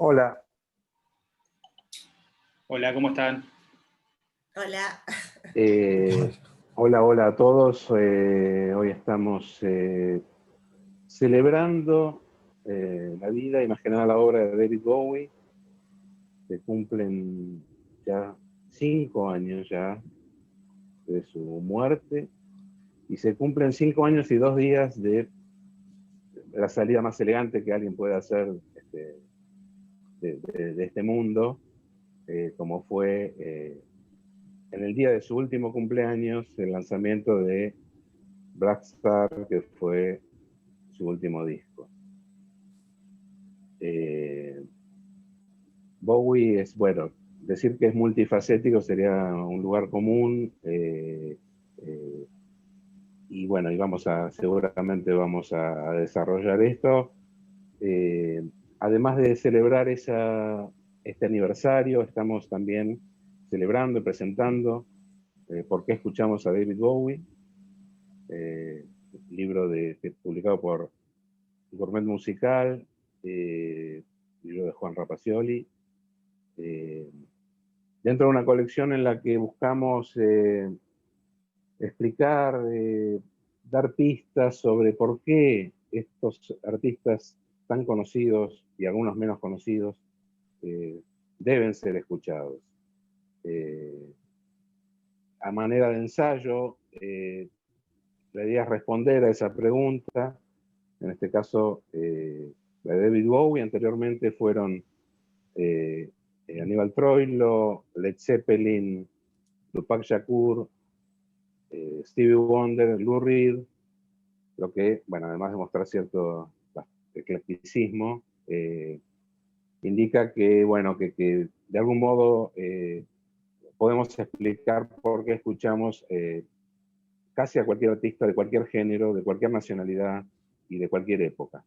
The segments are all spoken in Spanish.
Hola, Hola, ¿cómo están? Hola. hola a todos. Hoy estamos celebrando la vida y más que nada la obra de David Bowie. Se cumplen ya 5 años ya de su muerte y se cumplen 5 años y 2 días de la salida más elegante que alguien puede hacer de este mundo, como fue en el día de su último cumpleaños el lanzamiento de Black Star, que fue su último disco. Bowie es, bueno, decir que es multifacético sería un lugar común, y bueno, seguramente vamos a desarrollar esto. Eh, Además de celebrar este aniversario, estamos también celebrando y presentando por qué escuchamos a David Bowie, eh, libro publicado por Gourmet Musical, libro de Juan Rapacioli, eh, dentro de una colección en la que buscamos explicar, dar pistas sobre por qué estos artistas tan conocidos y algunos menos conocidos deben ser escuchados. A manera de ensayo, la idea es responder a esa pregunta. En este caso, la de David Bowie. Anteriormente fueron Aníbal Troilo, Led Zeppelin, Tupac Shakur, Stevie Wonder, Lou Reed, lo que, bueno, además de mostrar cierto eclecticismo, indica que, bueno, que de algún modo podemos explicar por qué escuchamos casi a cualquier artista de cualquier género, de cualquier nacionalidad y de cualquier época.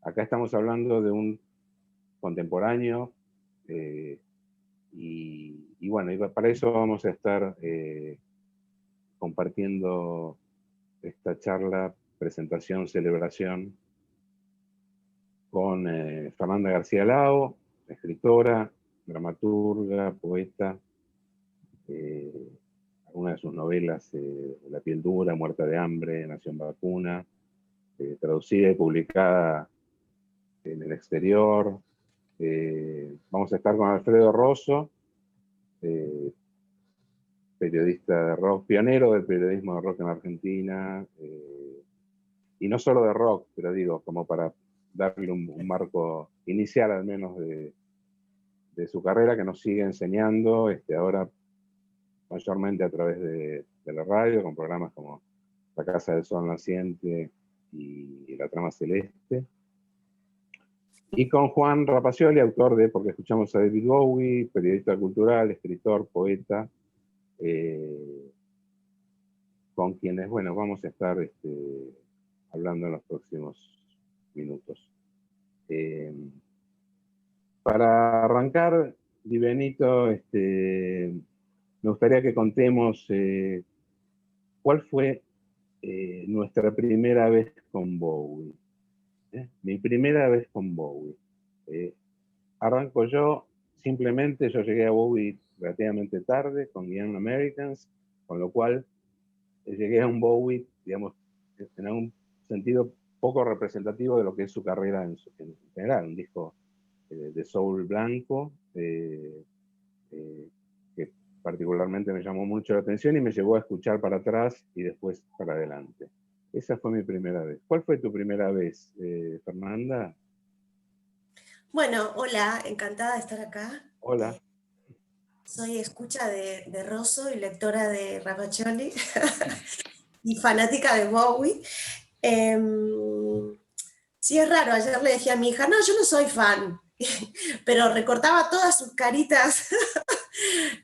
Acá estamos hablando de un contemporáneo, y bueno, y para eso vamos a estar compartiendo esta charla, presentación, celebración con Fernanda García Lao, escritora, dramaturga, poeta. Algunas de sus novelas, La piel dura, Muerta de hambre, Nación vacuna, traducida y publicada en el exterior. Vamos a estar con Alfredo Rosso, periodista de rock, pionero del periodismo de rock en Argentina, y no solo de rock, pero digo, como para darle un marco inicial al menos de su carrera, que nos sigue enseñando ahora mayormente a través de la radio, con programas como La Casa del Sol Naciente y La Trama Celeste. Y con Juan Rapacioli, autor de Porque escuchamos a David Bowie, periodista cultural, escritor, poeta, con quienes, bueno, vamos a estar hablando en los próximos minutos. Para arrancar, Di Benito, me gustaría que contemos cuál fue nuestra primera vez con Bowie. Mi primera vez con Bowie. Arranco yo, simplemente yo llegué a Bowie relativamente tarde con Young Americans, con lo cual llegué a un Bowie, digamos, en algún sentido poco representativo de lo que es su carrera en general, un disco de soul blanco, que particularmente me llamó mucho la atención y me llevó a escuchar para atrás y después para adelante. Esa fue mi primera vez. ¿Cuál fue tu primera vez, Fernanda? Bueno, hola, encantada de estar acá. Hola. Soy escucha de Rosso y lectora de Rapaccioli y fanática de Bowie. Sí, es raro, ayer le decía a mi hija, no, yo no soy fan, pero recortaba todas sus caritas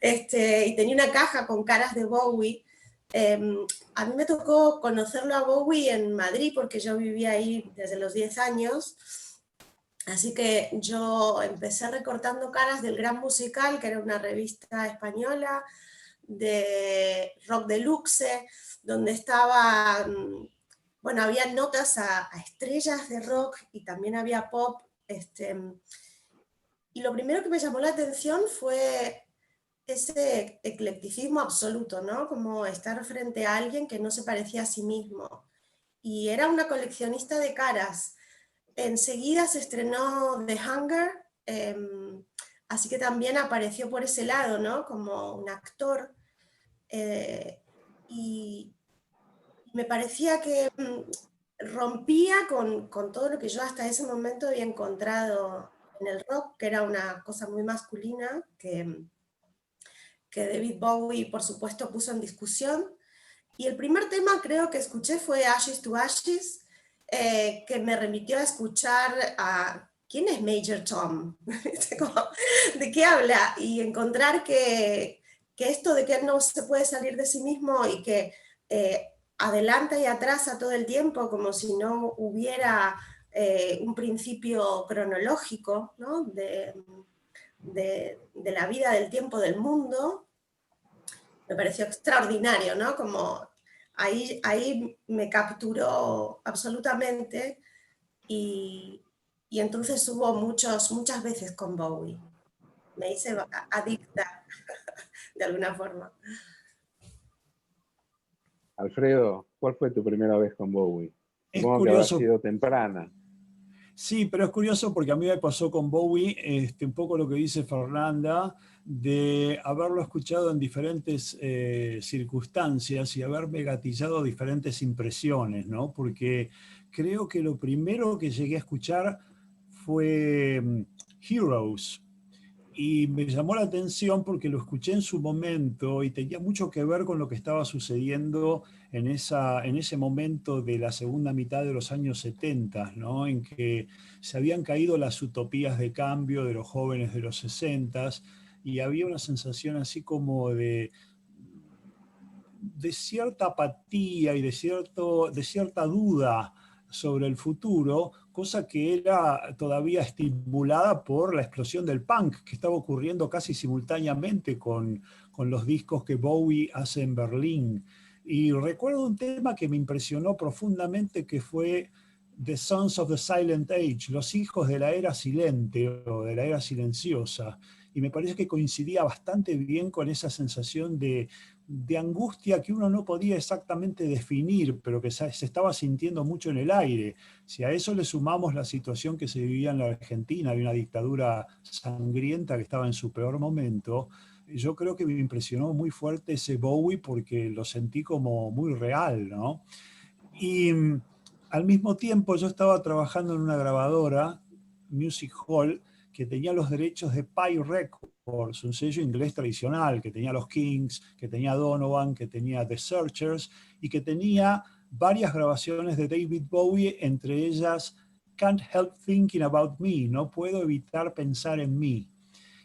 y tenía una caja con caras de Bowie. A mí me tocó conocerlo a Bowie en Madrid porque yo vivía ahí desde los 10 años. Así que yo empecé recortando caras del Gran Musical, que era una revista española de rock deluxe, donde estaban, bueno, había notas a estrellas de rock y también había pop, Y lo primero que me llamó la atención fue ese eclecticismo absoluto, ¿no? Como estar frente a alguien que no se parecía a sí mismo. Y era una coleccionista de caras. Enseguida se estrenó The Hunger, así que también apareció por ese lado, ¿no? Como un actor. Y me parecía que rompía con todo lo que yo hasta ese momento había encontrado en el rock, que era una cosa muy masculina, que David Bowie, por supuesto, puso en discusión. Y el primer tema creo que escuché fue Ashes to Ashes, que me remitió a escuchar a ¿quién es Major Tom? ¿De qué habla? Y encontrar que esto de que él no se puede salir de sí mismo y que adelanta y atrasa todo el tiempo como si no hubiera un principio cronológico, ¿no? de la vida, del tiempo, del mundo, me pareció extraordinario, ¿no? Como ahí me capturó absolutamente y, y entonces hubo muchas veces con Bowie. Me hice adicta de alguna forma. Alfredo, ¿cuál fue tu primera vez con Bowie? Es Supongo que habrá curioso, sido temprana. sí, pero es curioso porque a mí me pasó con Bowie un poco lo que dice Fernanda, de haberlo escuchado en diferentes circunstancias y haberme gatillado diferentes impresiones, ¿no? Porque creo que lo primero que llegué a escuchar fue Heroes. Y me llamó la atención porque lo escuché en su momento y tenía mucho que ver con lo que estaba sucediendo en ese momento de la segunda mitad de los años 70, ¿no? En que se habían caído las utopías de cambio de los jóvenes de los 60 y había una sensación así como de cierta apatía y de cierta duda sobre el futuro, cosa que era todavía estimulada por la explosión del punk, que estaba ocurriendo casi simultáneamente con los discos que Bowie hace en Berlín. Y recuerdo un tema que me impresionó profundamente, que fue The Sons of the Silent Age, los hijos de la era silente o de la era silenciosa. Y me parece que coincidía bastante bien con esa sensación de angustia que uno no podía exactamente definir, pero que se estaba sintiendo mucho en el aire. Si a eso le sumamos la situación que se vivía en la Argentina, de una dictadura sangrienta que estaba en su peor momento, yo creo que me impresionó muy fuerte ese Bowie porque lo sentí como muy real, ¿no? Y al mismo tiempo yo estaba trabajando en una grabadora, Music Hall, que tenía los derechos de Pi Records, un sello inglés tradicional, que tenía los Kings, que tenía Donovan, que tenía The Searchers, y que tenía varias grabaciones de David Bowie, entre ellas Can't Help Thinking About Me, no puedo evitar pensar en mí.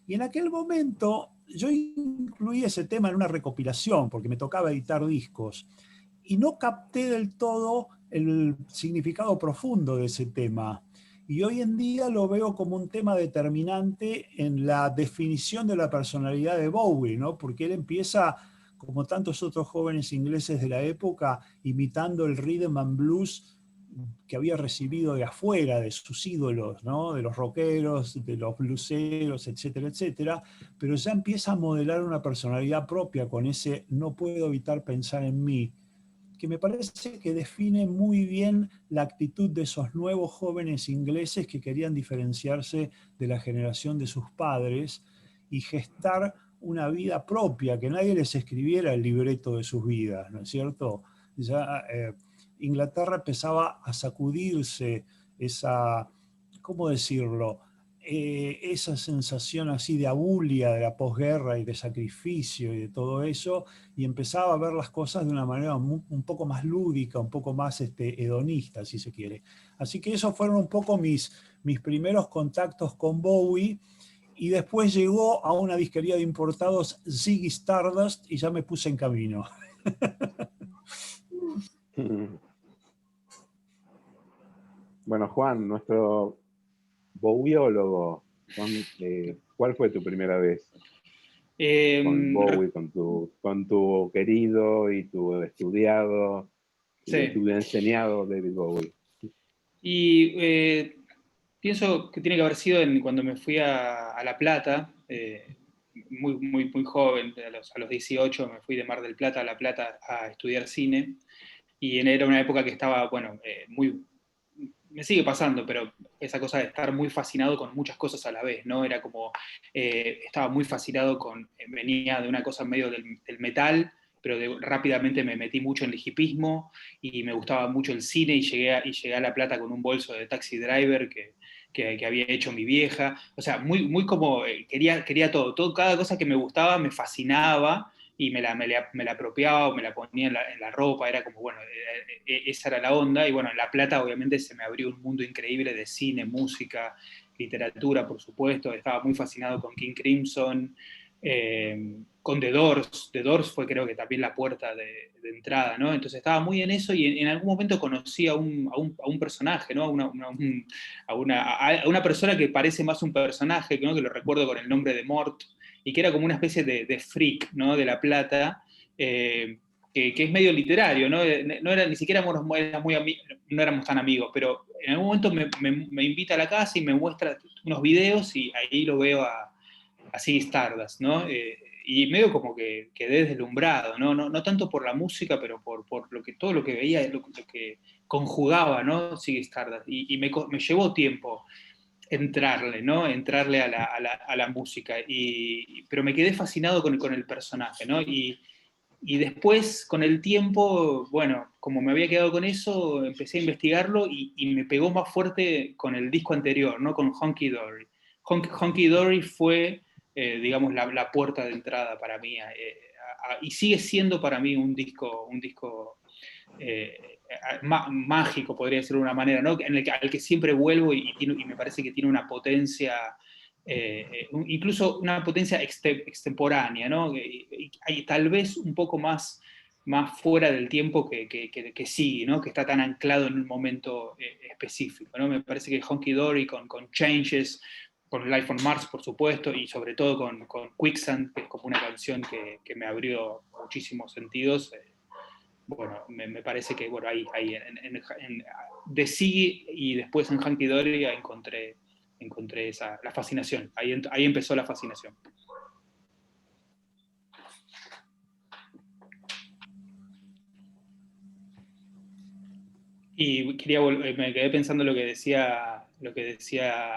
Y en aquel momento yo incluí ese tema en una recopilación, porque me tocaba editar discos, y no capté del todo el significado profundo de ese tema. Y hoy en día lo veo como un tema determinante en la definición de la personalidad de Bowie, ¿no? Porque él empieza, como tantos otros jóvenes ingleses de la época, imitando el rhythm and blues que había recibido de afuera, de sus ídolos, ¿no? De los rockeros, de los blueseros, etcétera, etcétera, pero ya empieza a modelar una personalidad propia con ese no puedo evitar pensar en mí, que me parece que define muy bien la actitud de esos nuevos jóvenes ingleses que querían diferenciarse de la generación de sus padres y gestar una vida propia, que nadie les escribiera el libreto de sus vidas, ¿no es cierto? Ya Inglaterra empezaba a sacudirse esa, ¿cómo decirlo? Esa sensación así de abulia de la posguerra y de sacrificio y de todo eso, y empezaba a ver las cosas de una manera un poco más lúdica, un poco más hedonista, si se quiere. Así que esos fueron un poco mis primeros contactos con Bowie, y después llegó a una disquería de importados Ziggy Stardust y ya me puse en camino. Bueno, Juan, nuestro bowiólogo, ¿cuál fue tu primera vez con Bowie, con tu querido y tu estudiado y Sí. tu enseñado David Bowie? Y Pienso que tiene que haber sido cuando me fui a La Plata, muy joven, a los 18 me fui de Mar del Plata a La Plata a estudiar cine, y era una época que estaba, bueno, me sigue pasando, pero esa cosa de estar muy fascinado con muchas cosas a la vez, ¿no? Era como, estaba muy fascinado venía de una cosa medio del metal, pero rápidamente me metí mucho en el hipismo, y me gustaba mucho el cine, y llegué a La Plata con un bolso de Taxi Driver que había hecho mi vieja. O sea, muy como, quería todo, cada cosa que me gustaba me fascinaba, y me la apropiaba, o me la ponía en la ropa, era como, bueno, esa era la onda. Y bueno, en La Plata obviamente se me abrió un mundo increíble de cine, música, literatura, por supuesto. Estaba muy fascinado con King Crimson, con The Doors. The Doors fue, creo que también, la puerta de entrada, ¿no? Entonces estaba muy en eso, y en algún momento conocí a un personaje, ¿no? A una persona que parece más un personaje, ¿no? Que lo recuerdo con el nombre de Mort, y que era como una especie de freak, ¿no? De La Plata, que es medio literario, ¿no? No era, ni siquiera no éramos tan amigos, pero en algún momento me invita a la casa y me muestra unos videos, y ahí lo veo a Ziggy Stardust, ¿no? Y medio como que quedé deslumbrado, ¿no? No tanto por la música, pero por todo lo que veía, lo que conjugaba, ¿no? Ziggy Stardust, y me llevó tiempo entrarle, ¿no? Entrarle a la música, pero me quedé fascinado con el personaje, ¿no? Y después, con el tiempo, bueno, como me había quedado con eso, empecé a investigarlo, y me pegó más fuerte con el disco anterior, ¿no? Con Hunky Dory. Hunky Dory fue, digamos, la puerta de entrada para mí, y sigue siendo para mí un disco mágico, podría decirlo de una manera, ¿no? Al que siempre vuelvo, y me parece que tiene una potencia, incluso una potencia extemporánea, ¿no? Y tal vez un poco más fuera del tiempo que sigue, ¿no? Que está tan anclado en un momento específico, ¿no? Me parece que Hunky Dory con Changes, con Life on Mars, por supuesto, y sobre todo con Quicksand, que es como una canción que me abrió muchísimos sentidos. Bueno, me parece que, bueno, ahí de Ziggy, y después en Hunky Dory encontré la fascinación. Ahí empezó la fascinación. Y me quedé pensando lo que decía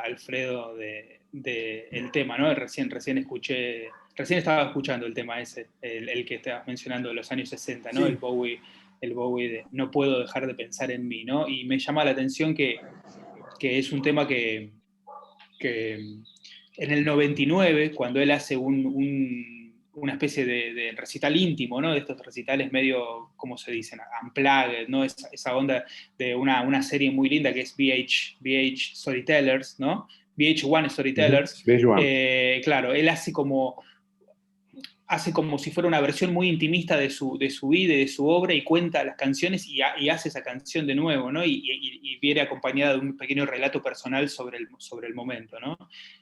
Alfredo el tema, ¿no? Recién estaba escuchando el tema ese, el que estabas mencionando de los años 60, ¿no? Sí. El Bowie de No puedo dejar de pensar en mí, ¿no? Y me llama la atención que es un tema que en el 99, cuando él hace una especie de recital íntimo, ¿no? De estos recitales medio, ¿cómo se dicen? Unplugged, ¿no? Esa onda de una serie muy linda que es VH Storytellers, ¿no? VH1 Storytellers. VH1. Claro, él hace como si fuera una versión muy intimista de su vida y de su obra, y cuenta las canciones, y hace esa canción de nuevo, ¿no? Y viene acompañada de un pequeño relato personal sobre el momento, ¿no?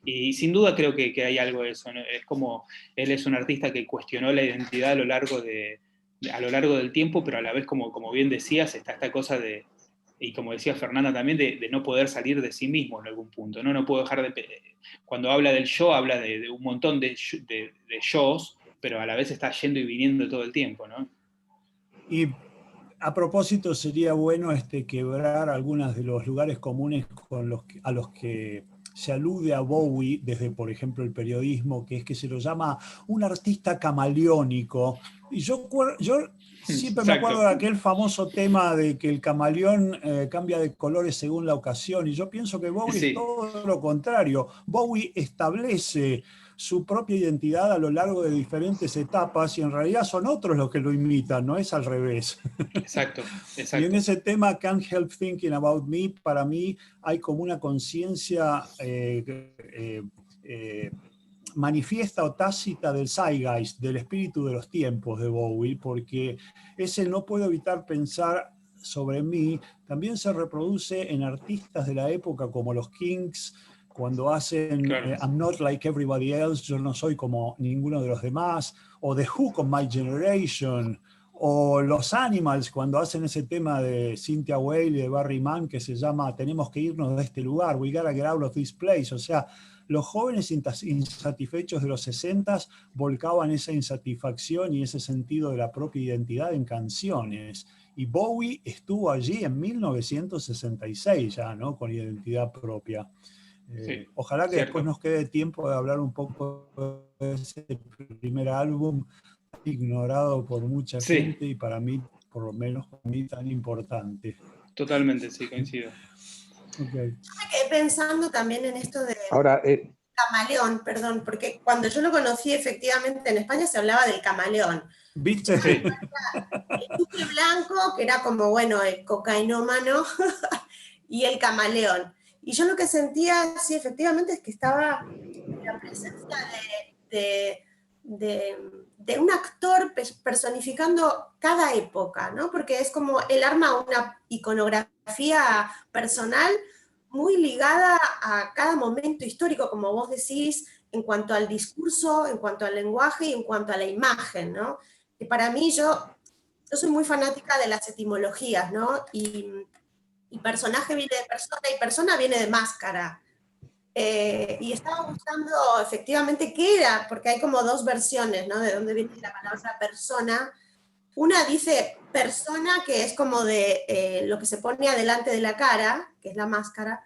Y sin duda creo que hay algo de eso, ¿no? Es como, él es un artista que cuestionó la identidad a lo largo del tiempo, pero a la vez, como bien decías, está esta cosa y como decía Fernanda también, de no poder salir de sí mismo en algún punto, ¿no? No puedo dejar cuando habla del yo, habla de un montón de shows, pero a la vez está yendo y viniendo todo el tiempo, ¿no? Y a propósito, sería bueno quebrar algunos de los lugares comunes a los que se alude a Bowie desde, por ejemplo, el periodismo, que es que se lo llama un artista camaleónico. Y yo siempre me acuerdo de aquel famoso tema de que el camaleón cambia de colores según la ocasión, y yo pienso que Bowie es todo lo contrario. Bowie establece su propia identidad a lo largo de diferentes etapas, y en realidad son otros los que lo imitan, no es al revés. Exacto. Y en ese tema, Can't Help Thinking About Me, para mí hay como una conciencia manifiesta o tácita del zeitgeist, del espíritu de los tiempos de Bowie, porque ese no puedo evitar pensar sobre mí, también se reproduce en artistas de la época como los Kinks, cuando hacen I'm Not Like Everybody Else, yo no soy como ninguno de los demás, o The Who con My Generation, O los Animals, cuando hacen ese tema de Cynthia Weil y de Barry Mann, que se llama Tenemos que irnos de este lugar, We gotta get out of this place. O sea, los jóvenes insatisfechos de los 60 volcaban esa insatisfacción y ese sentido de la propia identidad en canciones. Y Bowie estuvo allí en 1966 ya, ¿no? Con identidad propia. Sí, ojalá que cierto. después nos quede tiempo de hablar un poco de ese primer álbum ignorado por mucha Sí. gente y para mí, por lo menos para mí, tan importante. Totalmente, sí, coincido. Okay. Yo me quedé pensando también en esto de Ahora, camaleón, perdón, porque cuando yo lo conocí, efectivamente, en España se hablaba del camaleón. ¿Viste? Sí. El Duque Blanco, que era como, bueno, el cocainómano, y el camaleón. Y yo lo que sentía, sí, efectivamente, es que estaba en la presencia de un actor personificando cada época, ¿no? Porque es como él arma una iconografía personal muy ligada a cada momento histórico, como vos decís, en cuanto al discurso, en cuanto al lenguaje y en cuanto a la imagen, ¿no? Que para mí yo soy muy fanática de las etimologías, ¿no? Y personaje viene de persona y persona viene de máscara. Y estaba buscando efectivamente qué era, porque hay como dos versiones, ¿no? De dónde viene la palabra persona. Una dice persona, que es como de lo que se pone adelante de la cara, que es la máscara,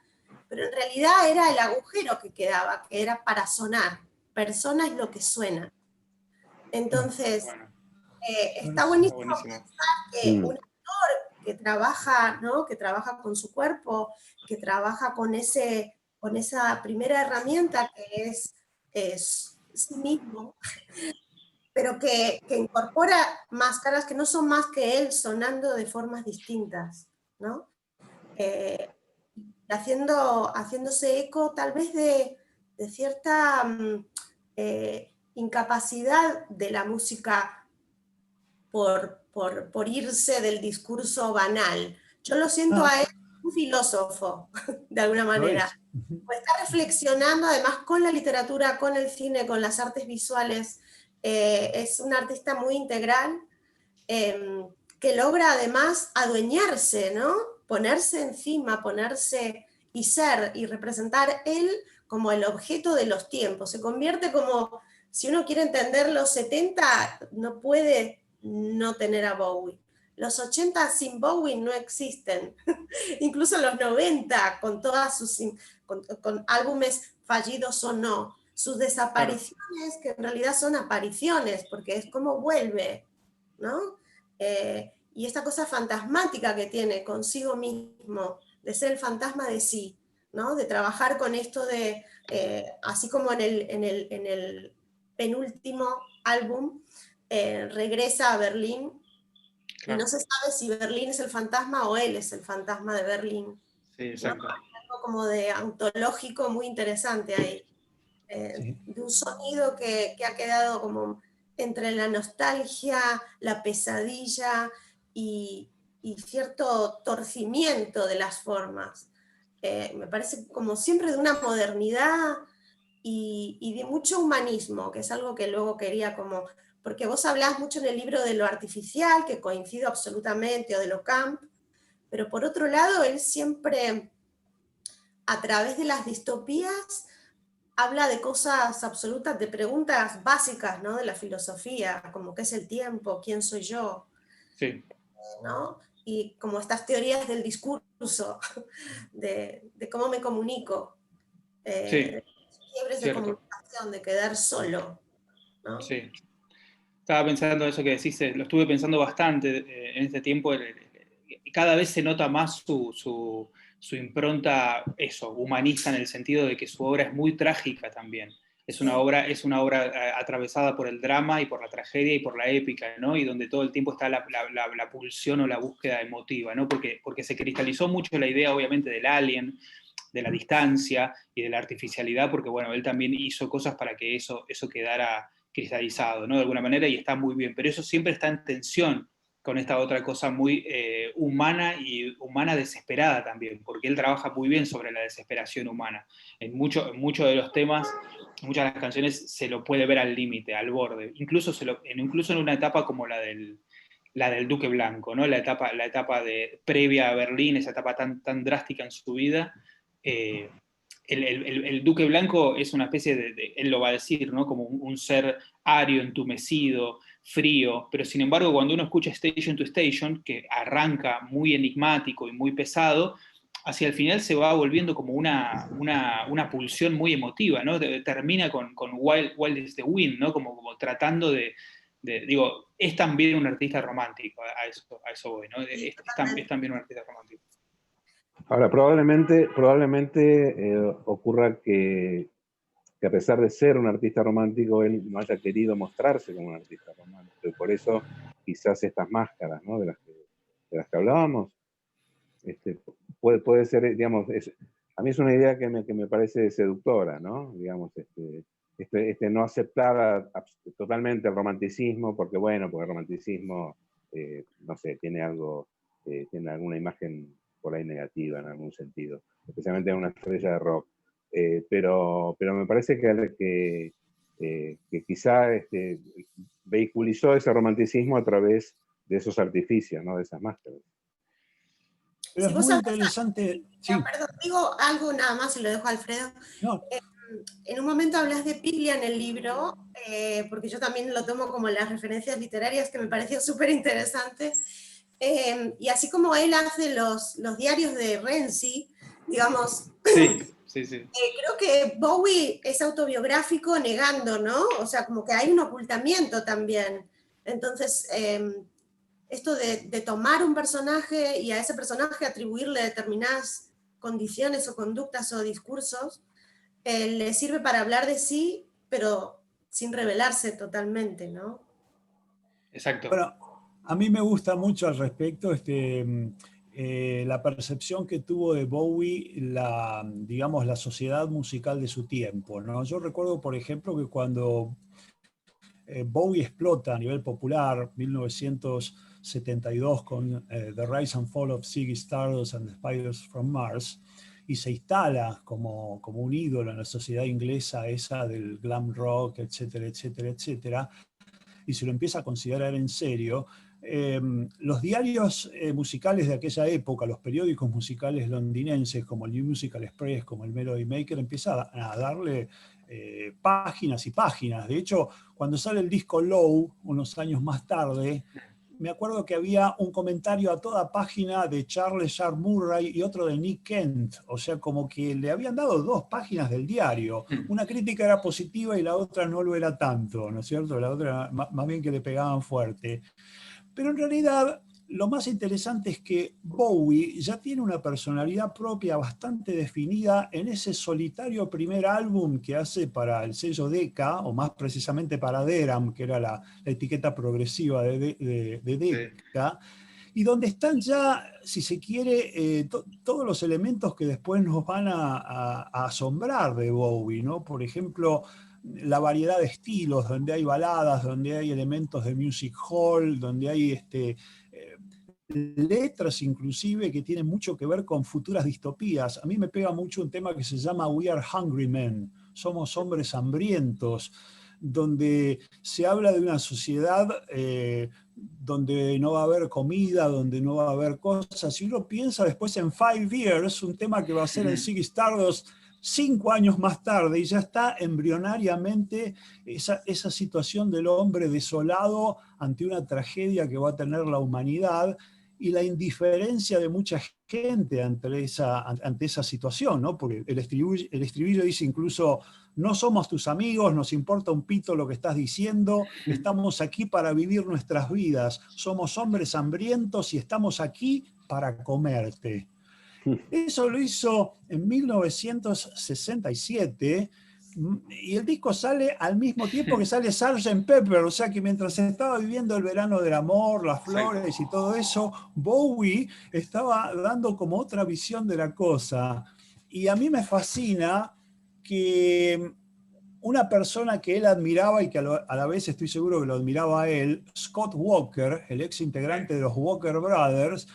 pero en realidad era el agujero que quedaba, que era para sonar. Persona es lo que suena. Entonces, Bueno, está buenísimo buenísimo. que un actor que trabaja, ¿no? Que trabaja con su cuerpo, que trabaja con esa primera herramienta que es sí mismo, pero que incorpora máscaras que no son más que él sonando de formas distintas, ¿no? Haciéndose eco tal vez de cierta incapacidad de la música por irse del discurso banal. Yo lo siento a él un filósofo, de alguna manera. Pues está reflexionando además con la literatura, con el cine, con las artes visuales. Es un artista muy integral que logra además adueñarse, ¿no? Ponerse encima, ponerse y ser y representar él como el objeto de los tiempos. Se convierte como, si uno quiere entender los 70, no puede no tener a Bowie. Los 80 sin Bowie no existen. Incluso los 90, con todas sus con álbumes fallidos o no. Sus desapariciones, que en realidad son apariciones, porque es como vuelve, ¿no? Y esta cosa fantasmática que tiene consigo mismo, de ser el fantasma de sí, ¿no? De trabajar con esto de, así como en el penúltimo álbum, regresa a Berlín. Claro. Y no se sabe si Berlín es el fantasma o él es el fantasma de Berlín. Sí, exacto. ¿No? Hay algo como de ontológico muy interesante ahí. Sí. De un sonido que ha quedado como entre la nostalgia, la pesadilla y cierto torcimiento de las formas. Me parece como siempre de una modernidad y de mucho humanismo, que es algo que luego quería como, porque vos hablás mucho en el libro de lo artificial, que coincido absolutamente, o de lo camp, pero por otro lado, él siempre, a través de las distopías, habla de cosas absolutas, de preguntas básicas, ¿no? De la filosofía, como qué es el tiempo, quién soy yo, sí. ¿no? Y como estas teorías del discurso, de cómo me comunico, Sí, quiebres de comunicación, de quedar solo, ¿no? Sí. Estaba pensando eso que decís, lo estuve pensando bastante en este tiempo. Cada vez se nota más su impronta, eso, humanista, en el sentido de que su obra es muy trágica también. Es una obra atravesada por el drama y por la tragedia y por la épica, ¿no? Y donde todo el tiempo está la pulsión o la búsqueda emotiva, ¿no? Porque se cristalizó mucho la idea, obviamente, del alien, de la distancia y de la artificialidad, porque, bueno, él también hizo cosas para que eso quedara cristalizado, ¿no? De alguna manera, y está muy bien. Pero eso siempre está en tensión con esta otra cosa muy humana y humana desesperada también, porque él trabaja muy bien sobre la desesperación humana. En muchos de los temas, muchas de las canciones se lo puede ver al límite, al borde, incluso en una etapa como la del la del Duque Blanco, ¿no? La etapa previa a Berlín, esa etapa tan drástica en su vida. El Duque Blanco es una especie él lo va a decir, ¿no? Como un ser ario, entumecido, frío, pero sin embargo cuando uno escucha Station to Station, que arranca muy enigmático y muy pesado, hacia el final se va volviendo como una pulsión muy emotiva, ¿no? Termina con Wild is the Wind, ¿no? Como tratando digo, es también un artista romántico, a eso voy, ¿no? Es también un artista romántico. Ahora, probablemente ocurra que a pesar de ser un artista romántico, él no haya querido mostrarse como un artista romántico, y por eso quizás estas máscaras, ¿no? de las que hablábamos, puede ser, digamos, a mí es una idea que me parece seductora, ¿no? Digamos, no aceptar totalmente el romanticismo, porque el romanticismo, no sé, tiene alguna imagen por ahí negativa en algún sentido, especialmente en una estrella de rock. Pero me parece que quizá vehiculizó ese romanticismo a través de esos artificios, ¿no? De esas máscaras. Pero es muy interesante. Sí. Perdón, digo algo nada más y lo dejo a Alfredo. No. En un momento hablas de Piglia en el libro, porque yo también lo tomo como las referencias literarias, que me pareció súper interesante. Y así como él hace los diarios de Renzi, digamos, sí. Creo que Bowie es autobiográfico negando, ¿no? O sea, como que hay un ocultamiento también. Entonces, esto de tomar un personaje y a ese personaje atribuirle determinadas condiciones o conductas o discursos, le sirve para hablar de sí, pero sin revelarse totalmente, ¿no? Exacto. Bueno, a mí me gusta mucho al respecto la percepción que tuvo de Bowie digamos, la sociedad musical de su tiempo, ¿no? Yo recuerdo, por ejemplo, que cuando Bowie explota a nivel popular, 1972, con The Rise and Fall of Ziggy Stardust and the Spiders from Mars, y se instala como un ídolo en la sociedad inglesa esa del glam rock, etcétera, etcétera, etcétera, y se lo empieza a considerar en serio, los diarios musicales de aquella época, los periódicos musicales londinenses como el New Musical Express, como el Melody Maker, empiezan a darle páginas y páginas. De hecho, cuando sale el disco Low, unos años más tarde, me acuerdo que había un comentario a toda página de Charles Sharp Murray y otro de Nick Kent, o sea, como que le habían dado 2 páginas del diario. Una crítica era positiva y la otra no lo era tanto, ¿no es cierto? La otra más bien que le pegaban fuerte. Pero en realidad lo más interesante es que Bowie ya tiene una personalidad propia bastante definida en ese solitario primer álbum que hace para el sello Decca, o más precisamente para Deram, que era la etiqueta progresiva de Decca, y donde están ya, si se quiere, todos los elementos que después nos van a asombrar de Bowie, ¿no? Por ejemplo, la variedad de estilos, donde hay baladas, donde hay elementos de music hall, donde hay letras inclusive que tienen mucho que ver con futuras distopías. A mí me pega mucho un tema que se llama We Are Hungry Men, somos hombres hambrientos, donde se habla de una sociedad donde no va a haber comida, donde no va a haber cosas. Si uno piensa después en 5 Years, un tema que va a ser en Ziggy Stardust 5 años más tarde, y ya está embrionariamente esa situación del hombre desolado ante una tragedia que va a tener la humanidad, y la indiferencia de mucha gente ante esa situación, ¿no? Porque el estribillo dice incluso: no somos tus amigos, nos importa un pito lo que estás diciendo, estamos aquí para vivir nuestras vidas, somos hombres hambrientos y estamos aquí para comerte. Eso lo hizo en 1967, y el disco sale al mismo tiempo que sale Sgt. Pepper, o sea que mientras estaba viviendo el verano del amor, las flores y todo eso, Bowie estaba dando como otra visión de la cosa. Y a mí me fascina que una persona que él admiraba y que a la vez estoy seguro que lo admiraba a él, Scott Walker, el ex integrante de los Walker Brothers,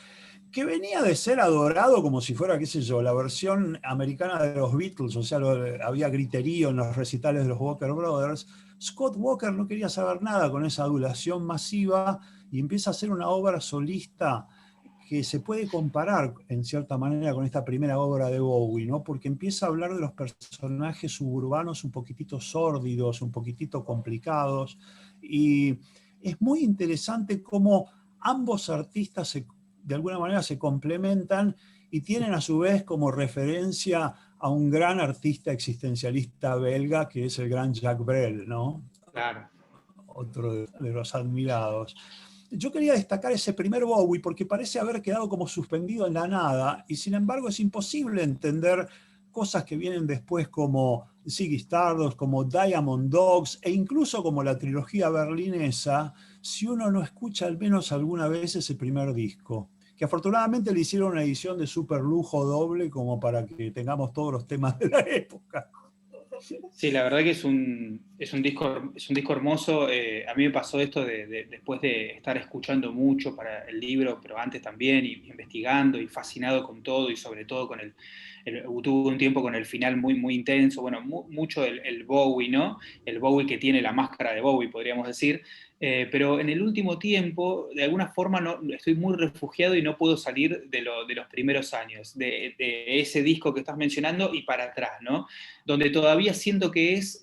que venía de ser adorado como si fuera, qué sé yo, la versión americana de los Beatles, o sea, había griterío en los recitales de los Walker Brothers, Scott Walker no quería saber nada con esa adulación masiva y empieza a hacer una obra solista que se puede comparar en cierta manera con esta primera obra de Bowie, ¿no? Porque empieza a hablar de los personajes suburbanos un poquitito sórdidos, un poquitito complicados, y es muy interesante cómo ambos artistas de alguna manera se complementan y tienen a su vez como referencia a un gran artista existencialista belga que es el gran Jacques Brel, ¿no? Claro. Otro de los admirados. Yo quería destacar ese primer Bowie porque parece haber quedado como suspendido en la nada y sin embargo es imposible entender cosas que vienen después como Ziggy Stardust, como Diamond Dogs e incluso como la trilogía berlinesa si uno no escucha al menos alguna vez ese primer disco, que afortunadamente le hicieron una edición de super lujo doble como para que tengamos todos los temas de la época. Sí, la verdad que es un disco hermoso. A mí me pasó esto después de estar escuchando mucho para el libro, pero antes también, y investigando y fascinado con todo, y sobre todo con tuve un tiempo con el final muy, muy intenso, bueno, mucho el Bowie, ¿no? El Bowie que tiene la máscara de Bowie, podríamos decir. Pero en el último tiempo, de alguna forma, estoy muy refugiado y no puedo salir de los primeros años, de ese disco que estás mencionando y para atrás, ¿no? Donde todavía siento que es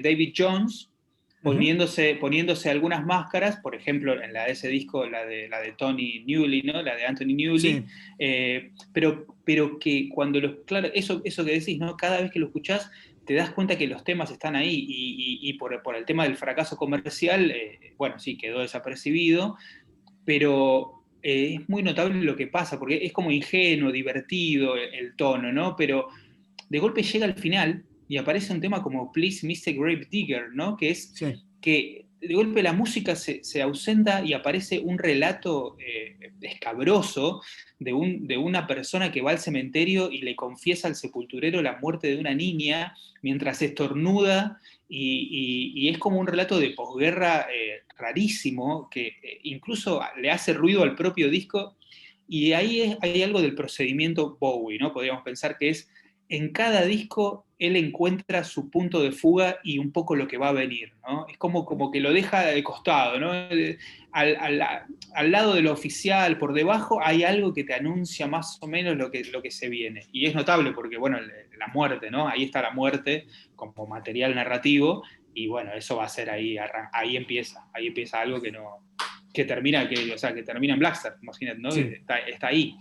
David Jones poniéndose algunas máscaras, por ejemplo, en la de ese disco, la de Tony Newley, ¿no? La de Anthony Newley, sí. Pero que cuando claro, eso que decís, ¿no? Cada vez que lo escuchás, te das cuenta que los temas están ahí y por el tema del fracaso comercial, bueno, sí, quedó desapercibido, pero es muy notable lo que pasa, porque es como ingenuo, divertido el tono, ¿no? Pero de golpe llega al final y aparece un tema como Please Mr. Grave Digger, ¿no? Que es que de golpe la música se ausenta y aparece un relato escabroso de una persona que va al cementerio y le confiesa al sepulturero la muerte de una niña mientras estornuda y es como un relato de posguerra rarísimo que incluso le hace ruido al propio disco y ahí hay algo del procedimiento Bowie, ¿no? Podríamos pensar que es en cada disco él encuentra su punto de fuga y un poco lo que va a venir, ¿no? Es como que lo deja de costado, ¿no? Al lado de lo oficial, por debajo, hay algo que te anuncia más o menos lo que se viene. Y es notable porque, bueno, la muerte, ¿no? Ahí está la muerte como material narrativo y, bueno, eso va a ser ahí empieza algo que termina en Blackstar, imagínate, ¿no? Sí. Está ahí,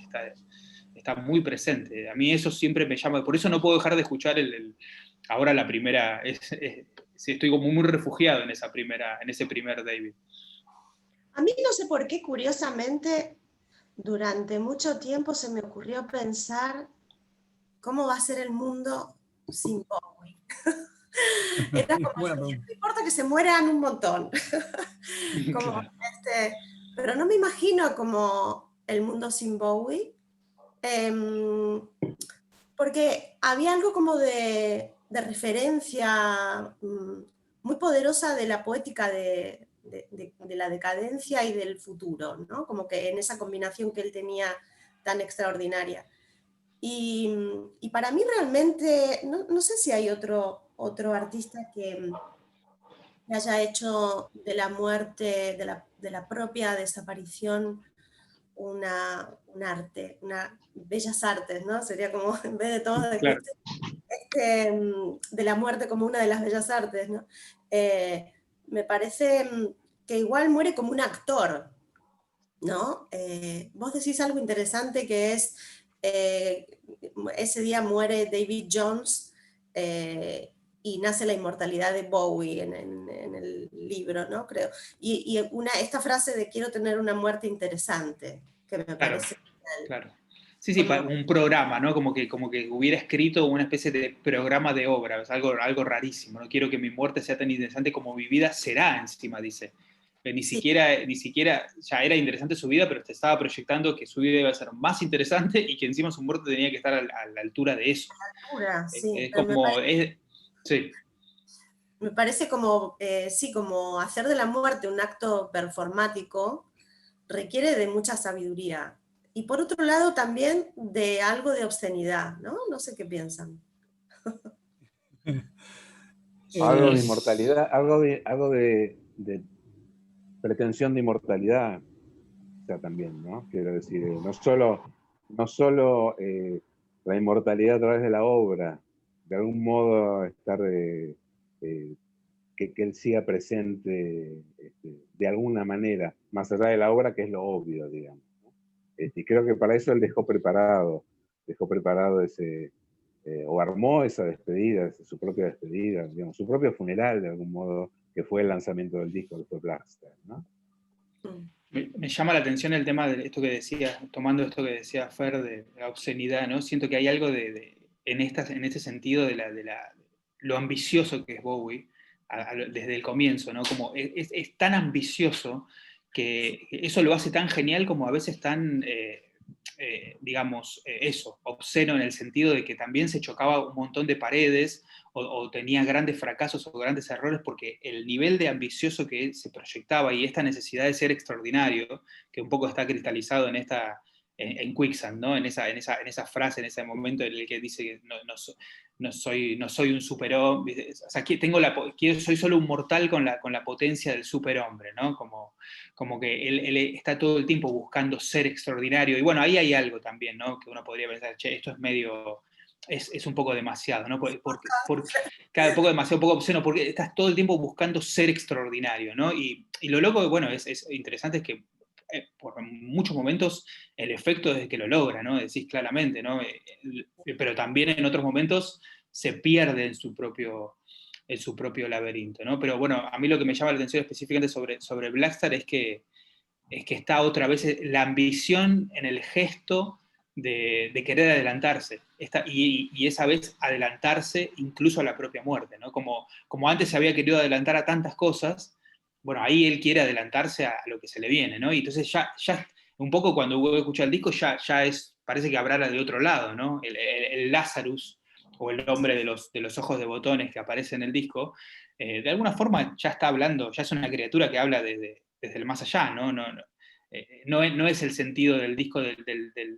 está muy presente. A mí eso siempre me llama, por eso no puedo dejar de escuchar ahora la primera, estoy como muy refugiado en ese primer David. A mí no sé por qué, curiosamente, durante mucho tiempo se me ocurrió pensar cómo va a ser el mundo sin Bowie. Era como, no importa que se mueran un montón. Como, pero no me imagino como el mundo sin Bowie. Porque había algo como de referencia muy poderosa de la poética de la decadencia y del futuro, ¿no? Como que en esa combinación que él tenía tan extraordinaria. Y para mí realmente, no sé si hay otro artista que haya hecho de la muerte, de la propia desaparición, un arte, bellas artes, ¿no? Sería como, en vez de todo, claro. De la muerte como una de las bellas artes, ¿no? Me parece que igual muere como un actor, ¿no? Vos decís algo interesante que es, ese día muere David Jones y nace la inmortalidad de Bowie en el libro, ¿no? Creo. Y esta frase de quiero tener una muerte interesante, que me parece genial. Claro. Sí, un programa, ¿no? Como que hubiera escrito una especie de programa de obra, es algo rarísimo. No quiero que mi muerte sea tan interesante como mi vida será, encima dice. Ni siquiera ya era interesante su vida, pero te estaba proyectando que su vida iba a ser más interesante y que encima su muerte tenía que estar a la altura de eso. A la altura, sí. Es como... sí. Me parece como, como hacer de la muerte un acto performático requiere de mucha sabiduría. Y por otro lado también de algo de obscenidad, ¿no? No sé qué piensan. Algo de inmortalidad, algo de pretensión de inmortalidad, o sea, también, ¿no? Quiero decir, no solo la inmortalidad a través de la obra, de algún modo estar que él siga presente de alguna manera, más allá de la obra, que es lo obvio, digamos, ¿no? Y creo que para eso él dejó preparado ese, o armó esa despedida, su propia despedida, digamos, su propio funeral de algún modo, que fue el lanzamiento del disco, que fue Blackstar, ¿no? Me llama la atención el tema de esto que decía, tomando esto que decía Fer de la obscenidad, ¿no? Siento que hay algo en este sentido de lo ambicioso que es Bowie desde el comienzo, ¿no? Como es tan ambicioso que eso lo hace tan genial como a veces tan, digamos, eso, obsceno en el sentido de que también se chocaba un montón de paredes o tenía grandes fracasos o grandes errores porque el nivel de ambicioso que se proyectaba y esta necesidad de ser extraordinario, que un poco está cristalizado en Quicksand, ¿no? En esa frase, en ese momento en el que dice que no soy un superhombre, o sea, soy solo un mortal con la potencia del superhombre, ¿no? Como que él está todo el tiempo buscando ser extraordinario, y bueno, ahí hay algo también, ¿no? Que uno podría pensar, che, esto es medio... Es un poco demasiado, ¿no? Cada poco demasiado, poco obsceno, porque estás todo el tiempo buscando ser extraordinario, ¿no? Y lo loco, bueno, es interesante es que por muchos momentos el efecto es que lo logra, ¿no? Decís claramente, ¿no? Pero también en otros momentos se pierde en su propio laberinto, ¿no? Pero bueno, a mí lo que me llama la atención específicamente sobre Blackstar es que está otra vez la ambición en el gesto de querer adelantarse, y esa vez adelantarse incluso a la propia muerte, ¿no? Como antes se había querido adelantar a tantas cosas, bueno, ahí él quiere adelantarse a lo que se le viene, ¿no? Y entonces ya un poco cuando uno escucha el disco, parece que habrá del otro lado, ¿no? El Lazarus, o el hombre de los ojos de botones que aparece en el disco, de alguna forma ya está hablando, ya es una criatura que habla desde el más allá, ¿no? No es el sentido del disco,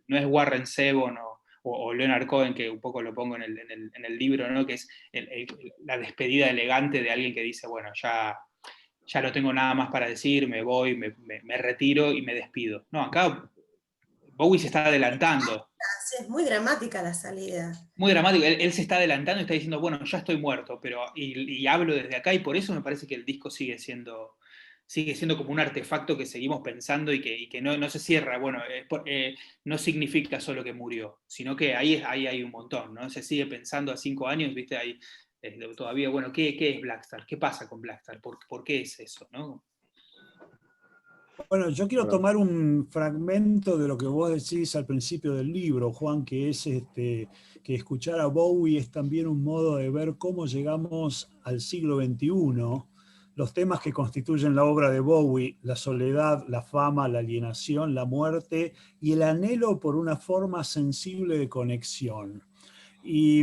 no es Warren Zevon o Leonard Cohen, que un poco lo pongo en el libro, ¿no? Que es la despedida elegante de alguien que dice, bueno, ya no tengo nada más para decir, me voy, me retiro y me despido. No, acá Bowie se está adelantando. Sí, es muy dramática la salida. Muy dramático, él se está adelantando y está diciendo, bueno, ya estoy muerto, y hablo desde acá, y por eso me parece que el disco sigue siendo como un artefacto que seguimos pensando y que no se cierra. Bueno, no significa solo que murió, sino que ahí hay un montón, ¿no? Se sigue pensando a 5 años, ¿viste? Ahí, todavía, bueno, ¿qué es Blackstar? ¿Qué pasa con Blackstar? ¿Por qué es eso, no? Bueno, yo quiero tomar un fragmento de lo que vos decís al principio del libro, Juan, que es que escuchar a Bowie es también un modo de ver cómo llegamos al siglo XXI. Los temas que constituyen la obra de Bowie, la soledad, la fama, la alienación, la muerte y el anhelo por una forma sensible de conexión. Y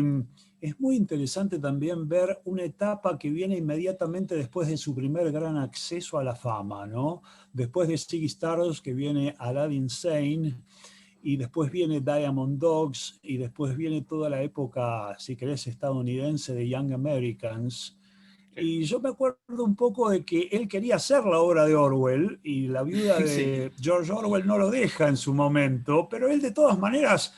es muy interesante también ver una etapa que viene inmediatamente después de su primer gran acceso a la fama, ¿no? Después de Ziggy Stardust, que viene Aladdin Sane, y después viene Diamond Dogs, y después viene toda la época, si querés, estadounidense de Young Americans. Y yo me acuerdo un poco de que él quería hacer la obra de Orwell, y la viuda de George Orwell no lo deja en su momento, pero él de todas maneras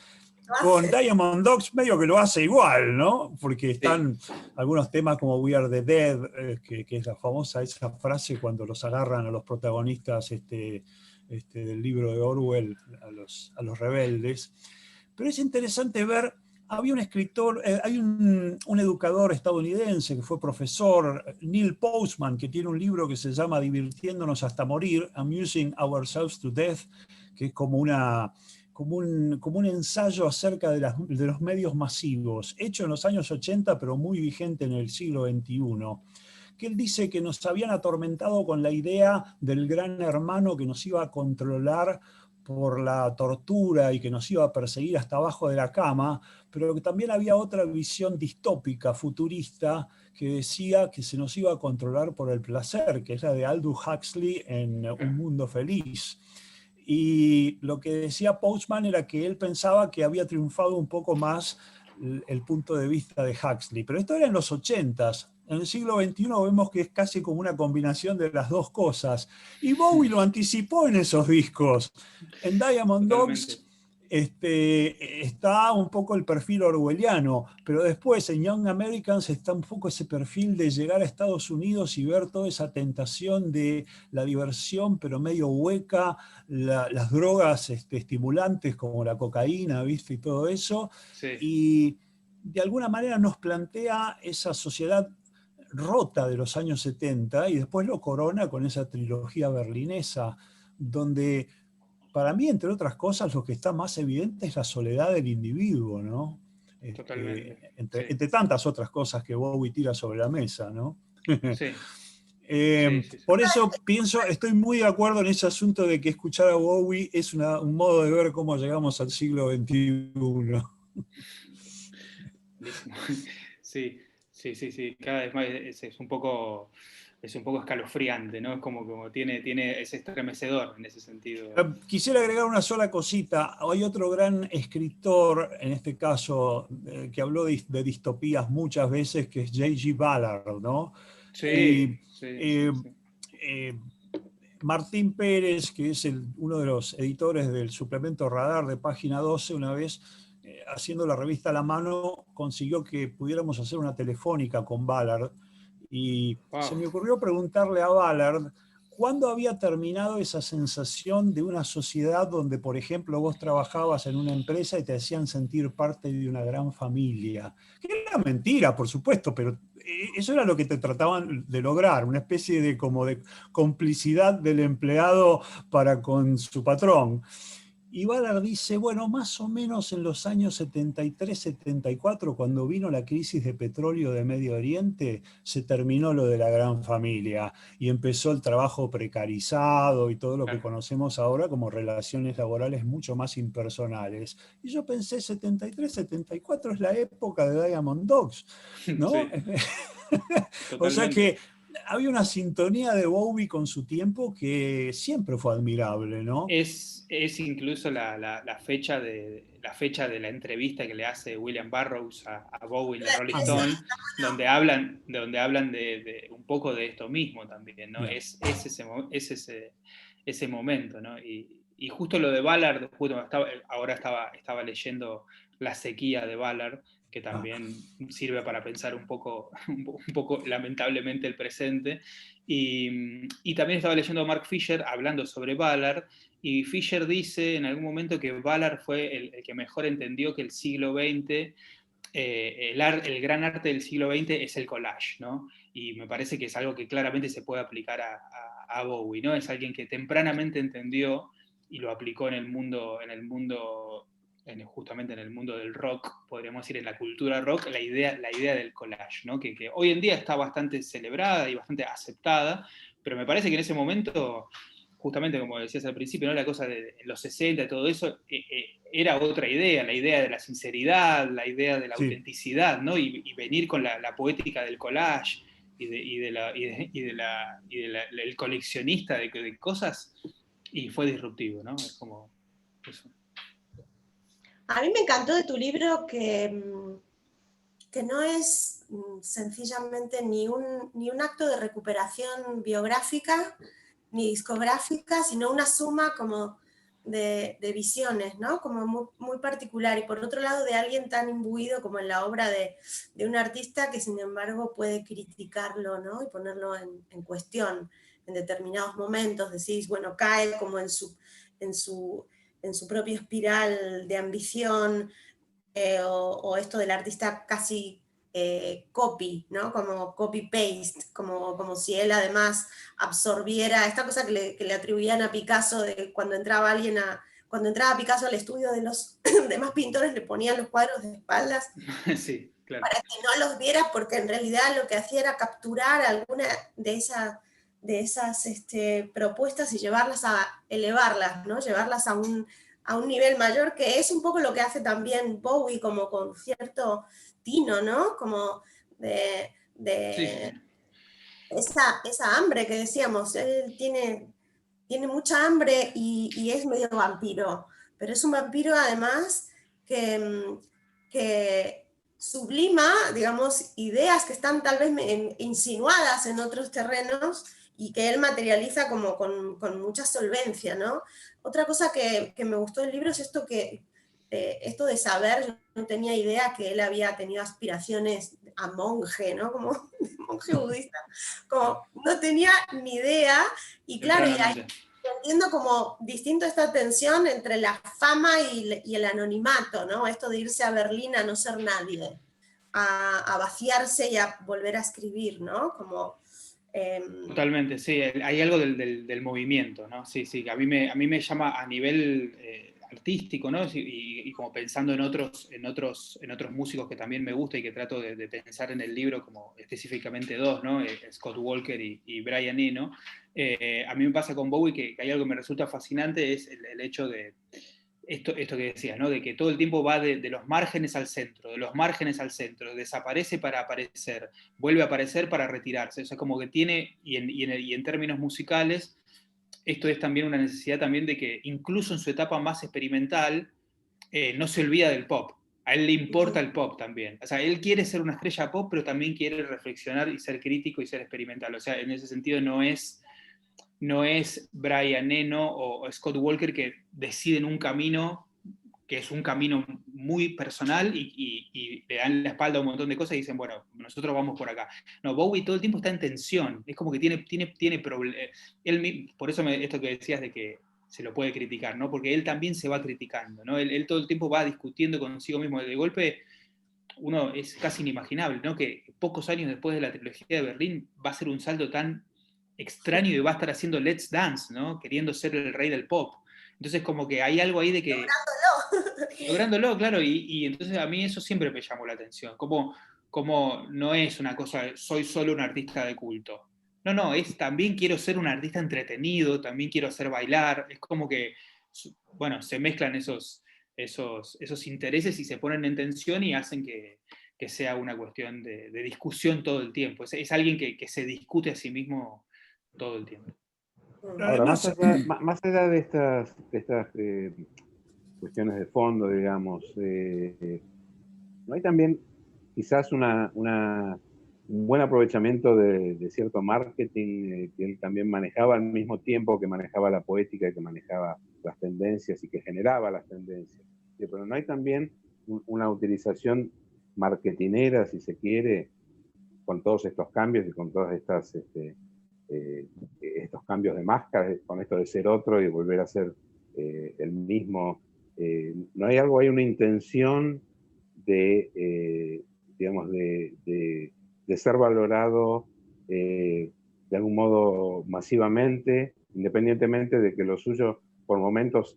con Diamond Dogs medio que lo hace igual, ¿no? Porque están algunos temas como We Are the Dead, que es la famosa esa frase cuando los agarran a los protagonistas del libro de Orwell, a los rebeldes. Pero es interesante ver, había un escritor, hay un educador estadounidense que fue profesor, Neil Postman, que tiene un libro que se llama Divirtiéndonos hasta morir, Amusing Ourselves to Death, que es como un ensayo acerca de los medios masivos, hecho en los años 80, pero muy vigente en el siglo XXI, que él dice que nos habían atormentado con la idea del gran hermano que nos iba a controlar por la tortura y que nos iba a perseguir hasta abajo de la cama, pero que también había otra visión distópica, futurista, que decía que se nos iba a controlar por el placer, que es la de Aldous Huxley en Un Mundo Feliz. Y lo que decía Postman era que él pensaba que había triunfado un poco más el punto de vista de Huxley. Pero esto era en los 80s. En el siglo XXI vemos que es casi como una combinación de las dos cosas. Y Bowie lo anticipó en esos discos. En Diamond Totalmente. Dogs está un poco el perfil orwelliano, pero después en Young Americans está un poco ese perfil de llegar a Estados Unidos y ver toda esa tentación de la diversión, pero medio hueca, las drogas estimulantes como la cocaína, ¿viste? Y todo eso. Sí. Y de alguna manera nos plantea esa sociedad rota de los años 70 y después lo corona con esa trilogía berlinesa, donde para mí, entre otras cosas, lo que está más evidente es la soledad del individuo, ¿no? Totalmente. Entre tantas otras cosas que Bowie tira sobre la mesa, ¿no? Sí, sí, sí, sí. Por eso pienso, estoy muy de acuerdo en ese asunto de que escuchar a Bowie es un modo de ver cómo llegamos al siglo XXI. Buenísimo. Sí, sí, sí, sí. Cada vez más es un poco escalofriante, ¿no? Es como es estremecedor en ese sentido. Quisiera agregar una sola cosita. Hay otro gran escritor, en este caso, que habló de distopías muchas veces, que es J.G. Ballard, ¿no? Y Sí, sí, eh, sí, sí. eh, Martín Pérez, que es uno de los editores del suplemento Radar de Página 12, una vez haciendo la revista a la mano, consiguió que pudiéramos hacer una telefónica con Ballard. Y se Wow. me ocurrió preguntarle a Ballard cuándo había terminado esa sensación de una sociedad donde, por ejemplo, vos trabajabas en una empresa y te hacían sentir parte de una gran familia. Que era mentira, por supuesto, pero eso era lo que te trataban de lograr, una especie de como de complicidad del empleado para con su patrón. Y Ballard dice, bueno, más o menos en los años 73, 74, cuando vino la crisis de petróleo de Medio Oriente, se terminó lo de la gran familia y empezó el trabajo precarizado y todo lo que Claro. conocemos ahora como relaciones laborales mucho más impersonales. Y yo pensé, 73, 74 es la época de Diamond Dogs, ¿no? Sí, O sea totalmente. que había una sintonía de Bowie con su tiempo que siempre fue admirable, ¿no? Es incluso la fecha de la entrevista que le hace William Burroughs a Bowie en el Rolling Ah, Stone, donde hablan de un poco de esto mismo también, ¿no? mira. Ese momento, ¿no? Y justo lo de Ballard, ahora estaba leyendo La sequía de Ballard, que Ah. también sirve para pensar un poco lamentablemente el presente. Y también estaba leyendo a Mark Fisher hablando sobre Ballard, y Fisher dice en algún momento que Ballard fue el que mejor entendió que el siglo XX, el gran arte del siglo XX es el collage, ¿no? Y me parece que es algo que claramente se puede aplicar a Bowie, ¿no? Es alguien que tempranamente entendió y lo aplicó justamente en el mundo del rock, podríamos decir en la cultura rock, la idea del collage, ¿no? Que hoy en día está bastante celebrada y bastante aceptada, pero me parece que en ese momento, justamente como decías al principio, ¿no? La cosa de los 60 y todo eso, era otra idea, la idea de la sinceridad, la idea de la Sí. autenticidad, ¿no? Y venir con la poética del collage el coleccionista de cosas, y fue disruptivo, ¿no? Es como eso. A mí me encantó de tu libro que no es sencillamente ni un acto de recuperación biográfica ni discográfica, sino una suma como de visiones, ¿no? Como muy, muy particular. Y por otro lado, de alguien tan imbuido como en la obra de un artista que sin embargo puede criticarlo, ¿no? Y ponerlo en cuestión en determinados momentos. Decís, bueno, cae como en su propia espiral de ambición, o esto del artista casi copy, ¿no? Como copy-paste, como si él además absorbiera esta cosa que le atribuían a Picasso, de cuando entraba Picasso al estudio de los demás pintores, le ponían los cuadros de espaldas. Sí, claro. Para que no los viera, porque en realidad lo que hacía era capturar alguna de esas propuestas y llevarlas a elevarlas, ¿no? Llevarlas a un nivel mayor, que es un poco lo que hace también Bowie, como con cierto tino, ¿no? Como de Sí, sí, sí. esa hambre que decíamos. Él tiene mucha hambre y es medio vampiro, pero es un vampiro además que sublima, digamos, ideas que están tal vez insinuadas en otros terrenos y que él materializa como con mucha solvencia, ¿no? Otra cosa que me gustó del libro es esto esto de saber, yo no tenía idea que él había tenido aspiraciones a monje, ¿no? Como monje budista, como no tenía ni idea, y claro, y ahí entiendo como distinto esta tensión entre la fama y el anonimato, ¿no? Esto de irse a Berlín a no ser nadie, a vaciarse y a volver a escribir, ¿no? Como... Totalmente, sí, hay algo del movimiento, ¿no? Sí, sí, a mí me llama a nivel artístico, ¿no? Y como pensando en otros músicos que también me gusta y que trato de pensar en el libro como específicamente dos, ¿no? Scott Walker y Brian Eno. A mí me pasa con Bowie que hay algo que me resulta fascinante, es el hecho de esto que decías, ¿no? De que todo el tiempo va de los márgenes al centro, de los márgenes al centro, desaparece para aparecer, vuelve a aparecer para retirarse. O sea, como que tiene, y en términos musicales, esto es también una necesidad también de que incluso en su etapa más experimental, no se olvida del pop. A él le importa el pop también. O sea, él quiere ser una estrella pop, pero también quiere reflexionar y ser crítico y ser experimental. O sea, en ese sentido no es Brian Eno o Scott Walker que deciden un camino que es un camino muy personal y le dan la espalda a un montón de cosas y dicen, bueno, nosotros vamos por acá. No, Bowie todo el tiempo está en tensión, es como que tiene problemas. Por eso esto que decías de que se lo puede criticar, ¿no? Porque él también se va criticando, ¿no? Él todo el tiempo va discutiendo consigo mismo. De golpe, uno es casi inimaginable, ¿no? Que pocos años después de la trilogía de Berlín va a ser un salto tan extraño y va a estar haciendo Let's Dance, ¿no? Queriendo ser el rey del pop. Entonces como que hay algo ahí de que... Lográndolo, claro, y entonces a mí eso siempre me llamó la atención, como no es una cosa, soy solo un artista de culto. No, es también quiero ser un artista entretenido, también quiero hacer bailar, es como que, bueno, se mezclan esos intereses y se ponen en tensión y hacen que sea una cuestión de discusión todo el tiempo. Es alguien que se discute a sí mismo todo el tiempo. Ahora, más allá de estas cuestiones de fondo, digamos, ¿no hay también quizás un buen aprovechamiento de cierto marketing que él también manejaba al mismo tiempo que manejaba la poética y que manejaba las tendencias y que generaba las tendencias? Pero no hay también una utilización marketinera, si se quiere, con todos estos cambios y con todas estas estos cambios de máscaras, con esto de ser otro y volver a ser el mismo. ¿No hay algo, hay una intención digamos, de ser valorado de algún modo masivamente, independientemente de que lo suyo por momentos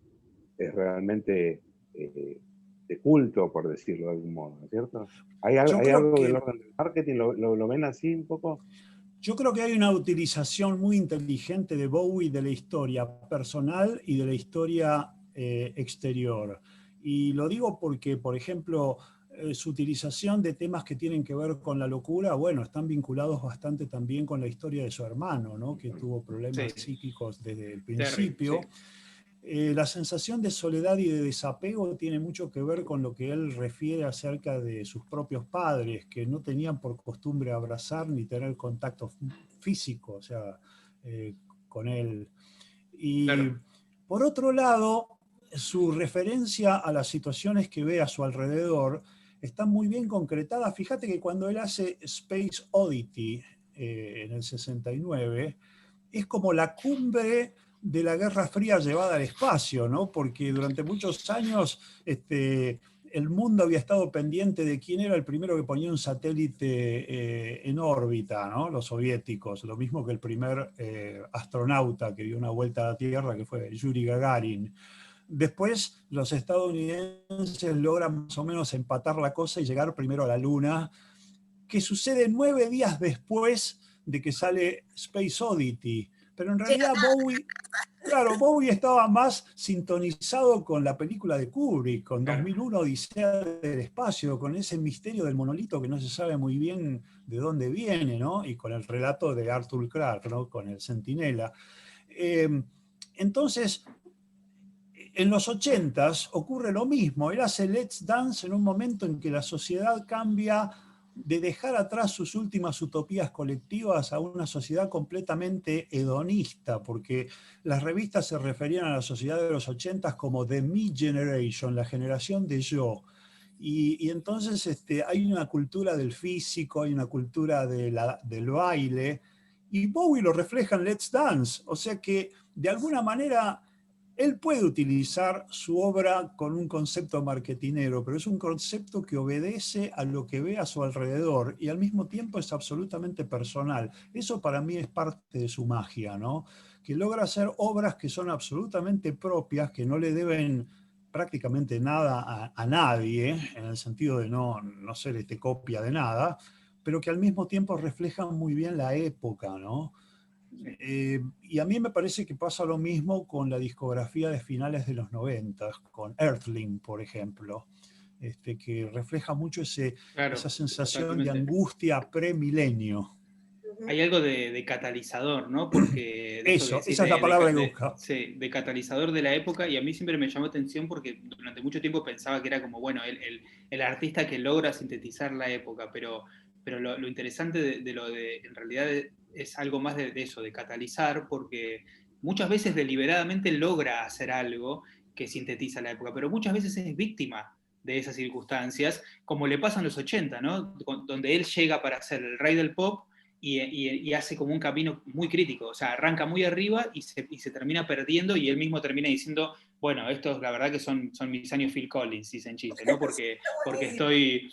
es realmente de culto, por decirlo de algún modo, ¿no es cierto? ¿Hay algo del orden del marketing? ¿Lo ven así un poco? Yo creo que hay una utilización muy inteligente de Bowie de la historia personal y de la historia exterior. Y lo digo porque, por ejemplo, su utilización de temas que tienen que ver con la locura, bueno, están vinculados bastante también con la historia de su hermano, ¿no? Que tuvo problemas psíquicos desde el principio. Sí. La sensación de soledad y de desapego tiene mucho que ver con lo que él refiere acerca de sus propios padres, que no tenían por costumbre abrazar ni tener contacto físico, o sea, con él. Y claro, por otro lado, su referencia a las situaciones que ve a su alrededor está muy bien concretada. Fíjate que cuando él hace Space Oddity en el 69, es como la cumbre de la Guerra Fría llevada al espacio, ¿no? Porque durante muchos años el mundo había estado pendiente de quién era el primero que ponía un satélite en órbita, ¿no? Los soviéticos, lo mismo que el primer astronauta que dio una vuelta a la Tierra, que fue Yuri Gagarin. Después los estadounidenses logran más o menos empatar la cosa y llegar primero a la Luna, que sucede 9 días después de que sale Space Oddity. Pero en realidad Bowie estaba más sintonizado con la película de Kubrick, con 2001 Odisea del Espacio, con ese misterio del monolito que no se sabe muy bien de dónde viene, ¿no? Y con el relato de Arthur Clarke, ¿no? Con el Centinela. Entonces, en los 80s ocurre lo mismo. Él hace Let's Dance en un momento en que la sociedad cambia de dejar atrás sus últimas utopías colectivas a una sociedad completamente hedonista, porque las revistas se referían a la sociedad de los 80s como The Me Generation, la generación de yo. Y entonces hay una cultura del físico, hay una cultura del baile, y Bowie lo refleja en Let's Dance. O sea que, de alguna manera, él puede utilizar su obra con un concepto marketinero, pero es un concepto que obedece a lo que ve a su alrededor y al mismo tiempo es absolutamente personal. Eso para mí es parte de su magia, ¿no? Que logra hacer obras que son absolutamente propias, que no le deben prácticamente nada a nadie, en el sentido de no ser copia de nada, pero que al mismo tiempo reflejan muy bien la época, ¿no? Y a mí me parece que pasa lo mismo con la discografía de finales de los 90, con Earthling, por ejemplo, que refleja mucho Claro, esa sensación de totalmente. angustia premilenio. Hay algo de catalizador, ¿no? Porque de esto que Eso, decís esa es la palabra que busca. sí, de catalizador de la época, y a mí siempre me llamó atención porque durante mucho tiempo pensaba que era como, bueno, el artista que logra sintetizar la época, pero lo interesante en realidad es algo más de eso, de catalizar, porque muchas veces deliberadamente logra hacer algo que sintetiza la época, pero muchas veces es víctima de esas circunstancias, como le pasa en los 80, ¿no? Donde él llega para ser el rey del pop, y hace como un camino muy crítico, o sea, arranca muy arriba y se termina perdiendo y él mismo termina diciendo, bueno, estos la verdad que son mis años Phil Collins, dicen chiste, ¿no? Porque estoy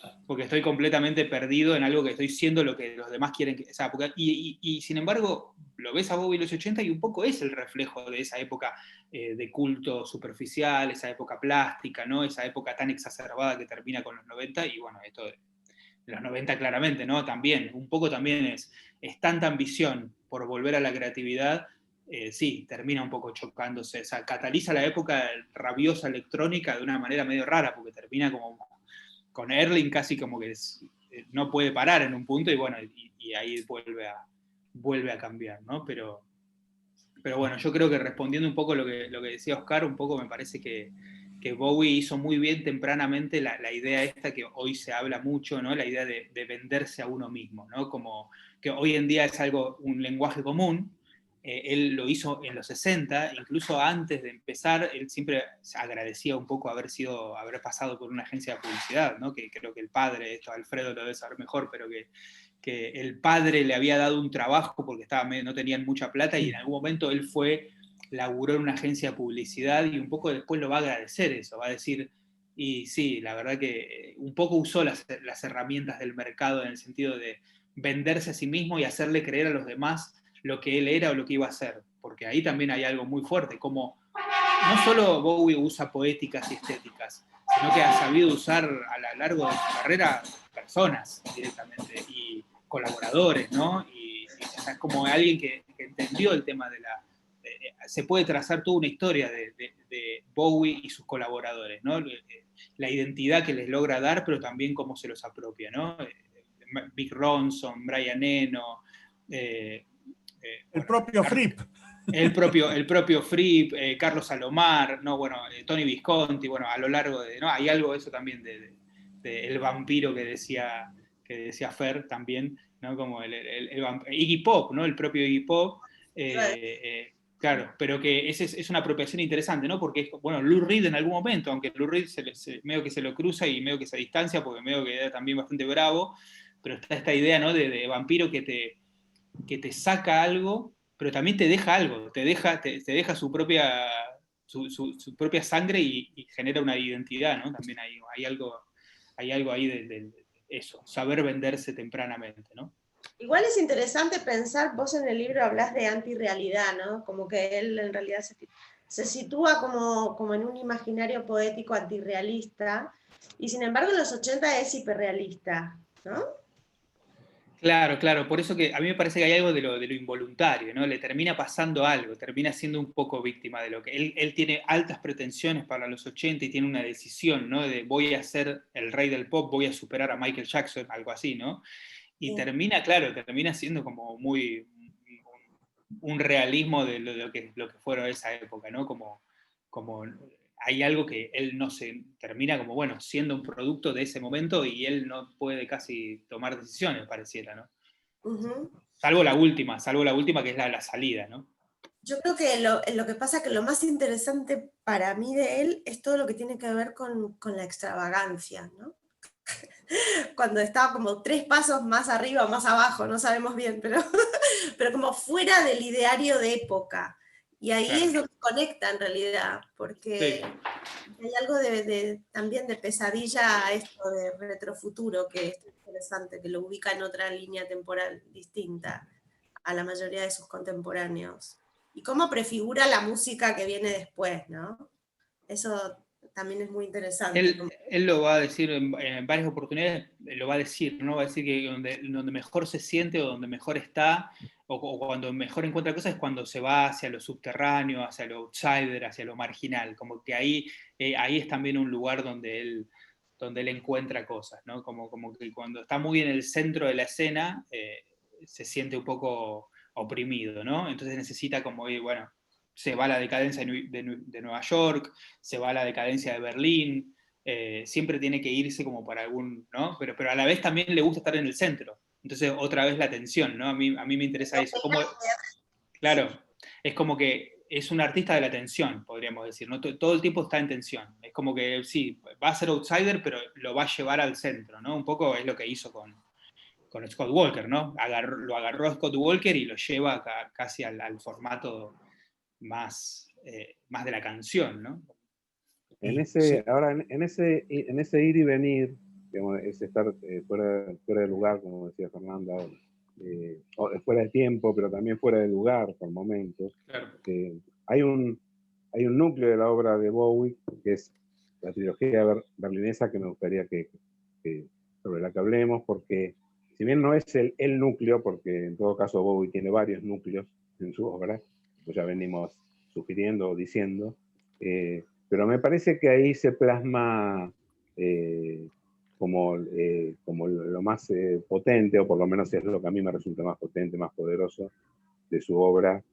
completamente perdido en algo que estoy siendo lo que los demás quieren que... O sea, y sin embargo, lo ves a Bowie en los 80 y un poco es el reflejo de esa época de culto superficial, esa época plástica, ¿no? Esa época tan exacerbada que termina con los 90 y bueno, esto de los 90 claramente, ¿no? También, un poco también es tanta ambición por volver a la creatividad, sí, termina un poco chocándose, o sea, cataliza la época rabiosa electrónica de una manera medio rara, porque termina como con Erling casi como que no puede parar en un punto y bueno, y ahí vuelve a cambiar, ¿no? Pero bueno, yo creo que respondiendo un poco lo que decía Oscar, un poco me parece que Bowie hizo muy bien tempranamente la idea esta que hoy se habla mucho, ¿no? La idea de venderse a uno mismo, ¿no? Como que hoy en día es un lenguaje común. Él lo hizo en los 60, incluso antes de empezar, él siempre agradecía un poco haber pasado por una agencia de publicidad, ¿no? Que creo que el padre, esto Alfredo lo debe saber mejor, pero que el padre le había dado un trabajo porque no tenían mucha plata y en algún momento él laburó en una agencia de publicidad y un poco después lo va a agradecer eso, va a decir, y sí, la verdad que un poco usó las herramientas del mercado en el sentido de venderse a sí mismo y hacerle creer a los demás lo que él era o lo que iba a hacer, porque ahí también hay algo muy fuerte, como no solo Bowie usa poéticas y estéticas, sino que ha sabido usar a lo largo de su carrera personas directamente y colaboradores, ¿no? O sea, es como alguien que entendió el tema se puede trazar toda una historia de Bowie y sus colaboradores, ¿no? La identidad que les logra dar, pero también cómo se los apropia, ¿no? Mick Ronson, Brian Eno, El propio Fripp. El propio Fripp, Carlos Salomar, ¿no? Bueno, Tony Visconti, bueno, a lo largo ¿no? Hay algo de eso también de el vampiro que decía Fer también, ¿no? Como Iggy Pop, ¿no? El propio Iggy Pop, claro, pero que es una apropiación interesante, ¿no? Porque, bueno, Lou Reed en algún momento, aunque Lou Reed medio que se lo cruza y medio que se distancia, porque medio que era también bastante bravo, pero está esta idea, ¿no? De vampiro que te saca algo, pero también te deja algo, te deja su propia sangre y genera una identidad, ¿no? También hay algo ahí de eso, saber venderse tempranamente, ¿no? Igual es interesante pensar, vos en el libro hablas de antirrealidad, ¿no? Como que él en realidad se sitúa como en un imaginario poético antirrealista, y sin embargo en los 80 es hiperrealista, ¿no? Claro, por eso que a mí me parece que hay algo de lo involuntario, ¿no? Le termina pasando algo, termina siendo un poco víctima de lo que... Él tiene altas pretensiones para los 80 y tiene una decisión, ¿no? De voy a ser el rey del pop, voy a superar a Michael Jackson, algo así, ¿no? Y Sí. termina siendo como muy un realismo de lo que fueron esa época, ¿no? Como hay algo que él no se termina como, bueno, siendo un producto de ese momento y él no puede casi tomar decisiones, pareciera, ¿no? Ujú. Salvo la última que es la salida, ¿no? Yo creo que lo que pasa que lo más interesante para mí de él es todo lo que tiene que ver con la extravagancia, ¿no? Cuando estaba como 3 pasos más arriba o más abajo, no sabemos bien, pero como fuera del ideario de época. Y ahí Claro. es donde conecta en realidad, porque Sí. hay algo también de pesadilla a esto de retrofuturo, que es interesante, que lo ubica en otra línea temporal distinta a la mayoría de sus contemporáneos. Y cómo prefigura la música que viene después, ¿no? Eso también es muy interesante. Él lo va a decir en varias oportunidades, lo va a decir, ¿no? Va a decir que donde mejor se siente o donde mejor está, o cuando mejor encuentra cosas es cuando se va hacia lo subterráneo, hacia lo outsider, hacia lo marginal, como que ahí es también un lugar donde él encuentra cosas, ¿no? Como que cuando está muy en el centro de la escena, se siente un poco oprimido, ¿no? Entonces necesita como, bueno, se va a la decadencia de Nueva York, se va a la decadencia de Berlín, siempre tiene que irse como para algún, ¿no? Pero a la vez también le gusta estar en el centro. Entonces, otra vez la tensión, ¿no? A mí me interesa eso. Claro, es como que es un artista de la tensión, podríamos decir, ¿no? Todo el tiempo está en tensión. Es como que, sí, va a ser outsider, pero lo va a llevar al centro, ¿no? Un poco es lo que hizo con Scott Walker, ¿no? Lo agarró Scott Walker y lo lleva casi al formato más de la canción, ¿no? En Sí. ese ir y venir, digamos, es estar fuera de lugar, como decía Fernanda, o fuera de tiempo, pero también fuera de lugar por momentos. Claro. Hay un núcleo de la obra de Bowie, que es la trilogía berlinesa, que me gustaría sobre la que hablemos, porque si bien no es el núcleo, porque en todo caso Bowie tiene varios núcleos en su obra, pues ya venimos sugiriendo o diciendo, pero me parece que ahí se plasma como lo más potente, o por lo menos es lo que a mí me resulta más potente, más poderoso de su obra,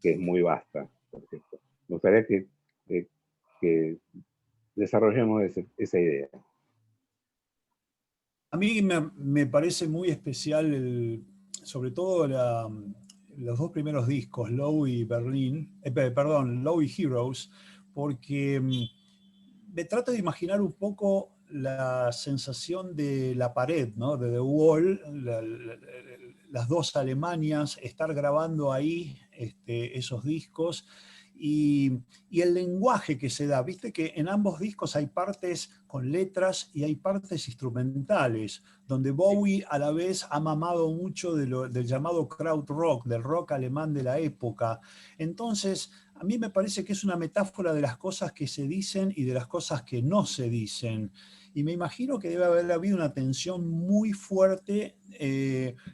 que es muy vasta, por cierto. Me gustaría que desarrollemos esa idea. A mí me parece muy especial, sobre todo los 2 primeros discos, Low y Berlín, perdón, Low y Heroes, porque me trato de imaginar un poco la sensación de la pared, ¿no? De The Wall, las dos Alemanias, estar grabando ahí esos discos y el lenguaje que se da. Viste que en ambos discos hay partes con letras y hay partes instrumentales, donde Bowie a la vez ha mamado mucho del llamado krautrock, del rock alemán de la época. Entonces, a mí me parece que es una metáfora de las cosas que se dicen y de las cosas que no se dicen. Y me imagino que debe haber habido una tensión muy fuerte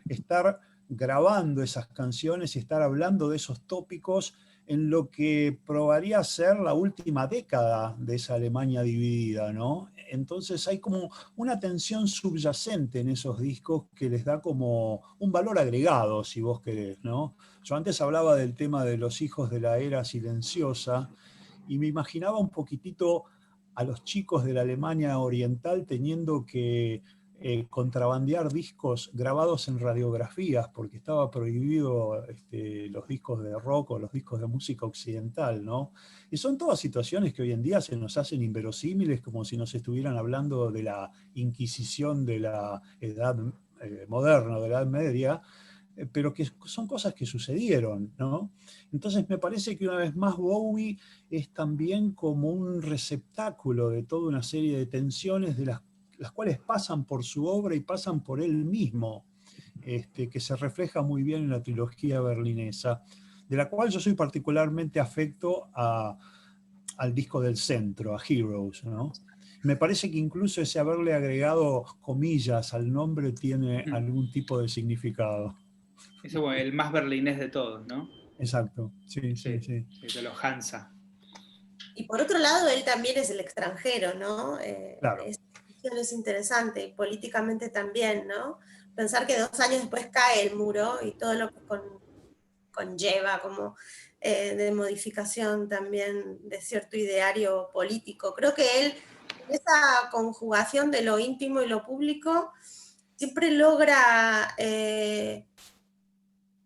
estar grabando esas canciones y estar hablando de esos tópicos en lo que probaría ser la última década de esa Alemania dividida, ¿no? Entonces hay como una tensión subyacente en esos discos que les da como un valor agregado, si vos querés, ¿no? Yo antes hablaba del tema de los hijos de la era silenciosa y me imaginaba un poquitito a los chicos de la Alemania oriental teniendo que contrabandear discos grabados en radiografías porque estaba prohibido los discos de rock o los discos de música occidental, ¿no? Y son todas situaciones que hoy en día se nos hacen inverosímiles, como si nos estuvieran hablando de la Inquisición de la Edad moderna, de la Edad Media, pero que son cosas que sucedieron, ¿no? Entonces me parece que una vez más Bowie es también como un receptáculo de toda una serie de tensiones de las cuales pasan por su obra y pasan por él mismo, que se refleja muy bien en la trilogía berlinesa, de la cual yo soy particularmente afecto al disco del centro, a Heroes, ¿no? Me parece que incluso ese haberle agregado comillas al nombre tiene algún tipo de significado. Ese, bueno, el más berlinés de todos, ¿no? Exacto, sí, sí, sí. De los Hansa. Y por otro lado, él también es el extranjero, ¿no? Claro. Esa cuestión es interesante, y políticamente también, ¿no? Pensar que 2 años después cae el muro y todo lo que con conlleva como de modificación también de cierto ideario político. Creo que él, en esa conjugación de lo íntimo y lo público, siempre logra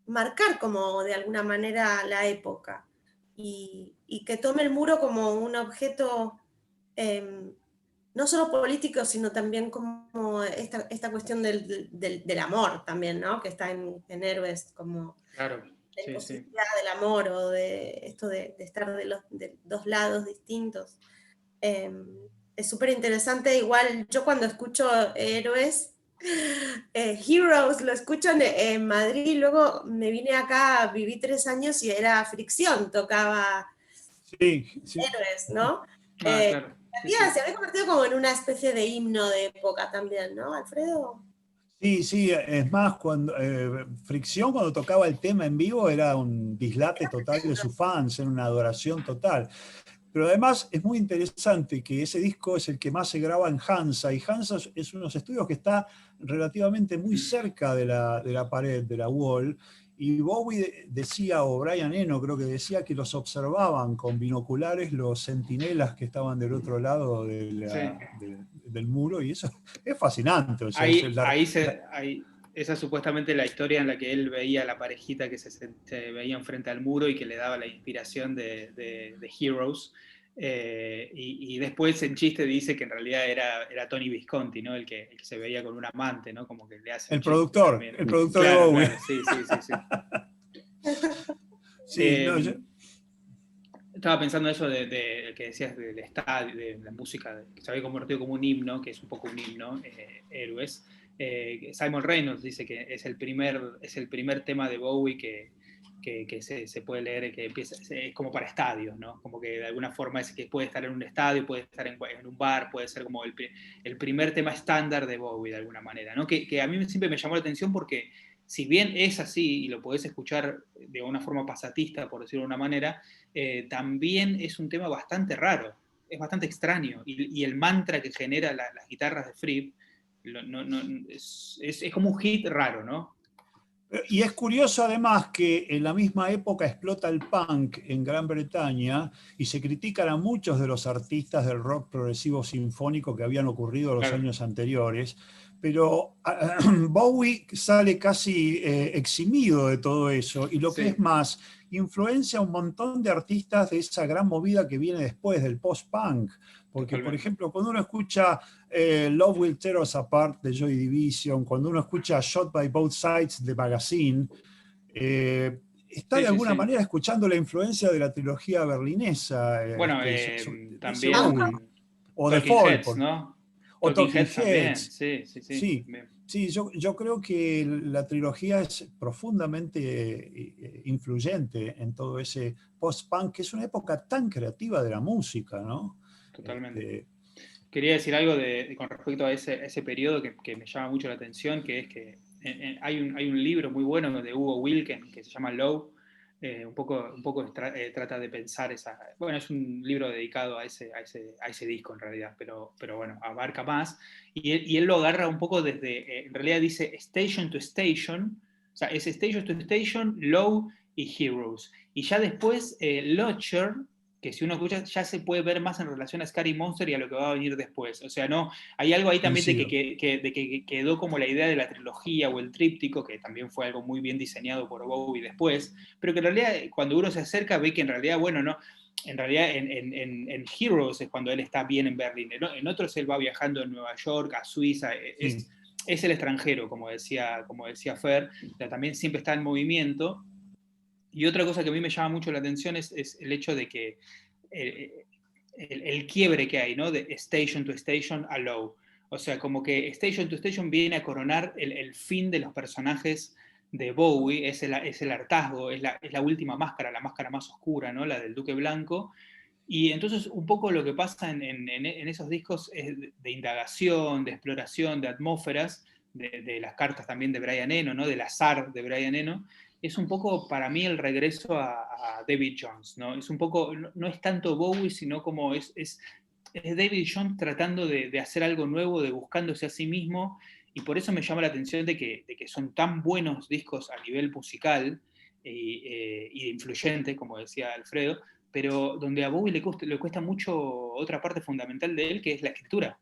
marcar como de alguna manera la época y que tome el muro como un objeto no solo político, sino también como esta cuestión del amor también, ¿no? Que está en Héroes, como Claro, la sí, imposibilidad del amor o de esto de estar de dos lados distintos. Es súper interesante. Igual yo cuando escucho Héroes, Heroes, lo escucho en Madrid, y luego me vine acá, viví 3 años y era Fricción, tocaba Sí, sí. Héroes, ¿no? claro. Sí, sí. Se había convertido como en una especie de himno de época también, ¿no, Alfredo? Sí, sí, es más, cuando Fricción cuando tocaba el tema en vivo era un dislate total de sus fans, era una adoración total. Pero además es muy interesante que ese disco es el que más se graba en Hansa, y Hansa es unos estudios que está relativamente muy cerca de la pared, de la wall, y Bowie decía, o Brian Eno creo que decía, que los observaban con binoculares los centinelas que estaban del otro lado del muro, y eso es fascinante. O sea, Esa es supuestamente la historia en la que él veía a la parejita que se veían frente al muro y que le daba la inspiración de Heroes. Y después en chiste dice que en realidad era Tony Visconti, ¿no? El que se veía con un amante, ¿no? Como que le hace el un chiste productor, también. el productor Claro, de Bowie. claro, sí. Sí, Estaba pensando eso de que decías del estadio, de la música, que se había convertido como un himno, que es un poco un himno, Héroes. Simon Reynolds dice que es el primer tema de Bowie que se puede leer, que empieza, es como para estadios, ¿no? Como que de alguna forma es que puede estar en un estadio, puede estar en un bar, puede ser como el primer tema estándar de Bowie de alguna manera, ¿no? Que a mí siempre me llamó la atención porque si bien es así y lo podés escuchar de una forma pasatista, por decirlo de una manera, también es un tema bastante raro, es bastante extraño, y el mantra que genera las guitarras de Fripp es como un hit raro, ¿no? y es curioso además que en la misma época explota el punk en Gran Bretaña y se critican a muchos de los artistas del rock progresivo sinfónico que habían ocurrido los años anteriores, pero Bowie sale casi eximido de todo eso, y lo que es más, influencia a un montón de artistas de esa gran movida que viene después del post-punk. Porque, por ejemplo, cuando uno escucha Love Will Tear Us Apart de Joy Division, cuando uno escucha Shot by Both Sides de Magazine, está de alguna manera escuchando la influencia de la trilogía berlinesa. Bueno, también o de Talking Fall, Heads, ¿no? o Talking Heads también, Heads. sí. Sí, yo creo que la trilogía es profundamente influyente en todo ese post-punk, que es una época tan creativa de la música, ¿no? Totalmente. Quería decir algo con respecto a ese periodo que me llama mucho la atención, que es que hay un libro muy bueno de Hugo Wilken que se llama Low, un poco trata de pensar bueno, es un libro dedicado a ese disco en realidad, pero bueno, abarca más, y él lo agarra un poco desde, en realidad dice Station to Station, o sea, es Station to Station, Low y Heroes, y ya después Lutcher, que si uno escucha ya se puede ver más en relación a Scary Monster y a lo que va a venir después. O sea, no, hay algo ahí también de que quedó como la idea de la trilogía o el tríptico, que también fue algo muy bien diseñado por Bowie después, pero que en realidad cuando uno se acerca ve que en realidad, bueno, no, en realidad en Heroes es cuando él está bien en Berlín, en otros él va viajando en Nueva York, a Suiza, es el extranjero, como decía Fer, o sea, también siempre está en movimiento. Y otra cosa que a mí me llama mucho la atención es el hecho de que el quiebre que hay, ¿no? De Station to Station a Low. O sea, como que Station to Station viene a coronar el fin de los personajes de Bowie, es el hartazgo, es la última máscara, la máscara más oscura, ¿no? La del Duque Blanco. Y entonces un poco lo que pasa en esos discos es de indagación, de exploración, de atmósferas, de las cartas también de Brian Eno, ¿no? Del azar de Brian Eno, es un poco para mí el regreso a David Jones, ¿no? Es un poco, no es tanto Bowie, sino como es David Jones tratando de hacer algo nuevo, de buscándose a sí mismo, y por eso me llama la atención de que son tan buenos discos a nivel musical, y influyente, como decía Alfredo, pero donde a Bowie le cuesta mucho otra parte fundamental de él, que es la escritura.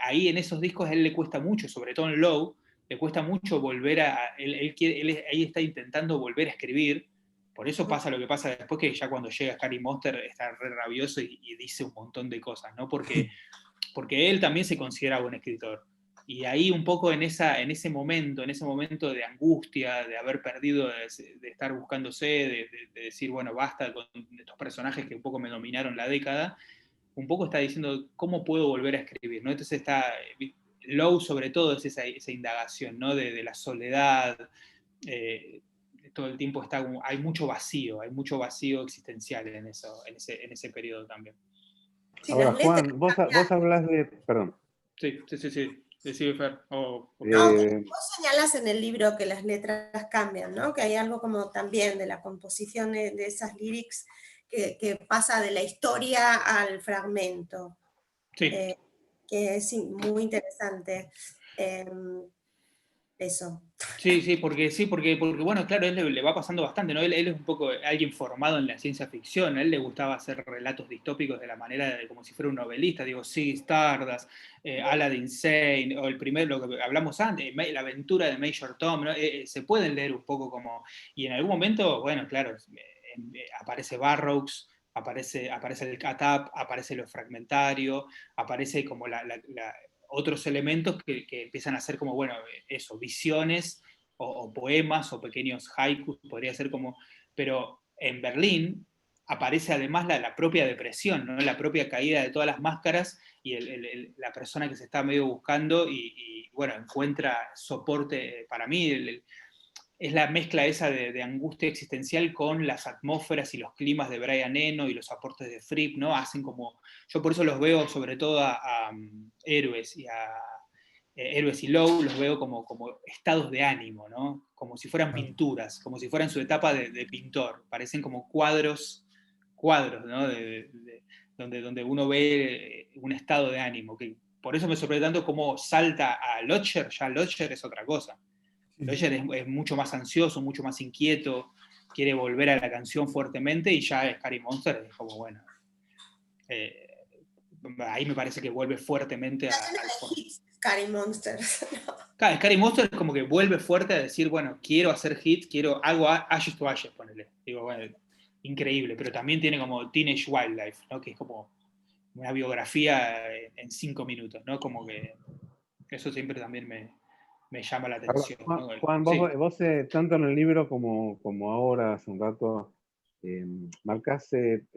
Ahí en esos discos a él le cuesta mucho, sobre todo en Low, le cuesta mucho volver él ahí está intentando volver a escribir. Por eso pasa lo que pasa después, que ya cuando llega Scary Monster está re rabioso y dice un montón de cosas, ¿no? Porque él también se considera buen escritor. Y ahí un poco en ese momento de angustia, de haber perdido, de estar buscándose, de decir, bueno, basta con estos personajes que un poco me dominaron la década, un poco está diciendo, ¿cómo puedo volver a escribir? ¿No? Entonces Low sobre todo es esa indagación, ¿no? De la soledad, todo el tiempo hay mucho vacío existencial en ese periodo también. Sí, Ahora, las letras Juan, vos cambian. hablas de, perdón. Sí. Decime, Fer. No, vos señalás en el libro que las letras cambian, ¿no? Que hay algo como también de la composición de esas lyrics que pasa de la historia al fragmento. Sí. Que es muy interesante. Eso. Sí, porque bueno, claro, él le va pasando bastante, ¿no? Él es un poco alguien formado en la ciencia ficción, a él le gustaba hacer relatos distópicos de la manera como si fuera un novelista, digo, sí, Stardust, Aladdin Sane, o el primero, lo que hablamos antes, La aventura de Major Tom, ¿no? Se pueden leer un poco como, y en algún momento, bueno, claro, aparece Burroughs, aparece el cat-up, aparece lo fragmentario, aparece como otros elementos que empiezan a ser como, bueno, eso, visiones o poemas o pequeños haikus, podría ser como, pero en Berlín aparece además la propia depresión, ¿no? La propia caída de todas las máscaras y la persona que se está medio buscando y bueno, encuentra soporte, para mí es la mezcla esa de angustia existencial con las atmósferas y los climas de Brian Eno y los aportes de Fripp, ¿no? Hacen como, yo por eso los veo sobre todo a Héroes y Low, los veo como estados de ánimo, ¿no? Como si fueran pinturas, como si fueran su etapa de pintor, parecen como cuadros, ¿no? Donde uno ve un estado de ánimo, que por eso me sorprende tanto cómo salta a Lodger, ya Lodger es otra cosa. Lodger es mucho más ansioso, mucho más inquieto, quiere volver a la canción fuertemente, y ya Scary Monster es como, bueno, ahí me parece que vuelve fuertemente al Scary Monster. Claro, Scary Monster es como que vuelve fuerte a decir, bueno, quiero hacer hits, hago Ashes to Ashes, ponele. Digo, bueno, increíble, pero también tiene como Teenage Wildlife, ¿no? Que es como una biografía en 5 minutos, ¿no? Como que eso siempre también me llama la atención. Ahora, ¿no? Juan, Sí. vos tanto en el libro como ahora, hace un rato, marcaste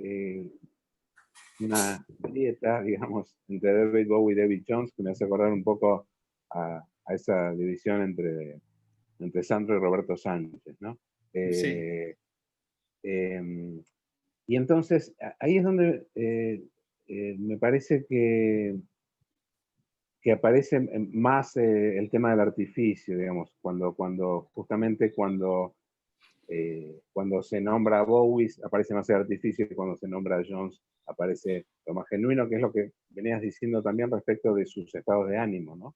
una grieta, digamos, entre David Bowie y David Jones, que me hace acordar un poco a esa división entre Sandro y Roberto Sánchez, ¿no? Sí. Y entonces, ahí es donde me parece que aparece más el tema del artificio, digamos, justamente cuando se nombra a Bowie aparece más el artificio, y cuando se nombra a Jones aparece lo más genuino, que es lo que venías diciendo también respecto de sus estados de ánimo, ¿no?